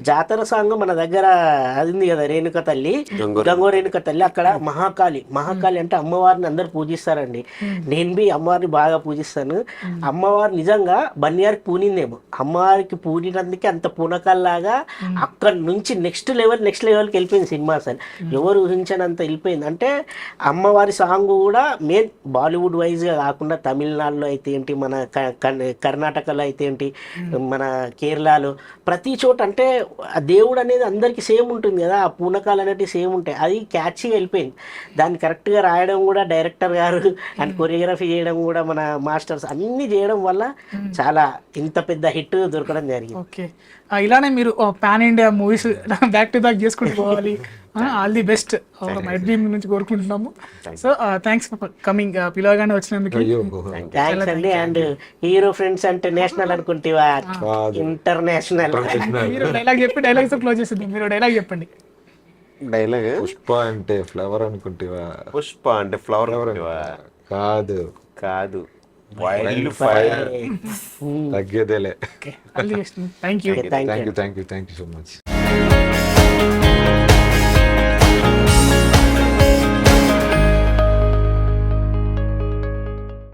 జాతర సాంగ్ మన దగ్గర అది ఉంది కదా, రేణుక తల్లి, గంగో రేణుక తల్లి. అక్కడ మహాకాళి అంటే అమ్మవారిని అందరు పూజిస్తారండి. నేను బి అమ్మవారిని బాగా పూజిస్తాను. అమ్మవారు నిజంగా బన్నియార్కి పూనిందేమో. అమ్మవారికి పూనినందుకే అంత పూనకాల్లాగా అక్కడ నుంచి నెక్స్ట్ లెవెల్కి వెళ్ళిపోయింది సినిమా. అసలు ఎవరు ఊహించనంత వెళ్ళిపోయింది. అంటే అమ్మవారి సాంగ్ కూడా మెయిన్ బాలీవుడ్ వైజ్గా కాకుండా తమిళనాడులో అయితే ఏంటి, మన కర్ణాటకలో అయితే ఏంటి, మన కేరళలో ప్రతి చోట అంటే ఆ దేవుడు అనేది అందరికీ సేమ్ ఉంటుంది కదా, ఆ పూనకాలు అనేటివి సేమ్ ఉంటాయి. అది క్యాచ్గా వెళ్ళిపోయింది. దాన్ని కరెక్ట్గా రాయడం కూడా డైరెక్టర్ గారు అండ్ కొరియోగ్రఫీ చేయడం కూడా మన మాస్టర్స్ అన్నీ చేయడం వల్ల చాలా ఇంత పెద్ద హిట్ దొరకడం జరిగింది. ఓకే, ఇలానే మీరు pan India movies back to back చేసుకుంటూ పోవాలి. All the best my dream నుంచి కోరుకుంటున్నాము. సో థ్యాంక్స్ ఫర్ కమింగ్, పిలవగానే వచ్చినందుకు థ్యాంక్స్ అండి. అండ్ హీరో ఫ్రెండ్స్ అంటే నేషనల్ అనుకుంటేవా ఇంటర్నేషనల్? డైలాగ్స్ క్లోజ్ చేసేద్దాం. మీరు డైలాగ్ చెప్పండి. డైలాగ్ పుష్ప అంటే ఫ్లవర్ అనుకుంటేవా? పుష్ప అంటే ఫ్లవర్ కాదు వైల్డ్ ఫైర్ తగ్గేదేలే. Thank you thank you so much.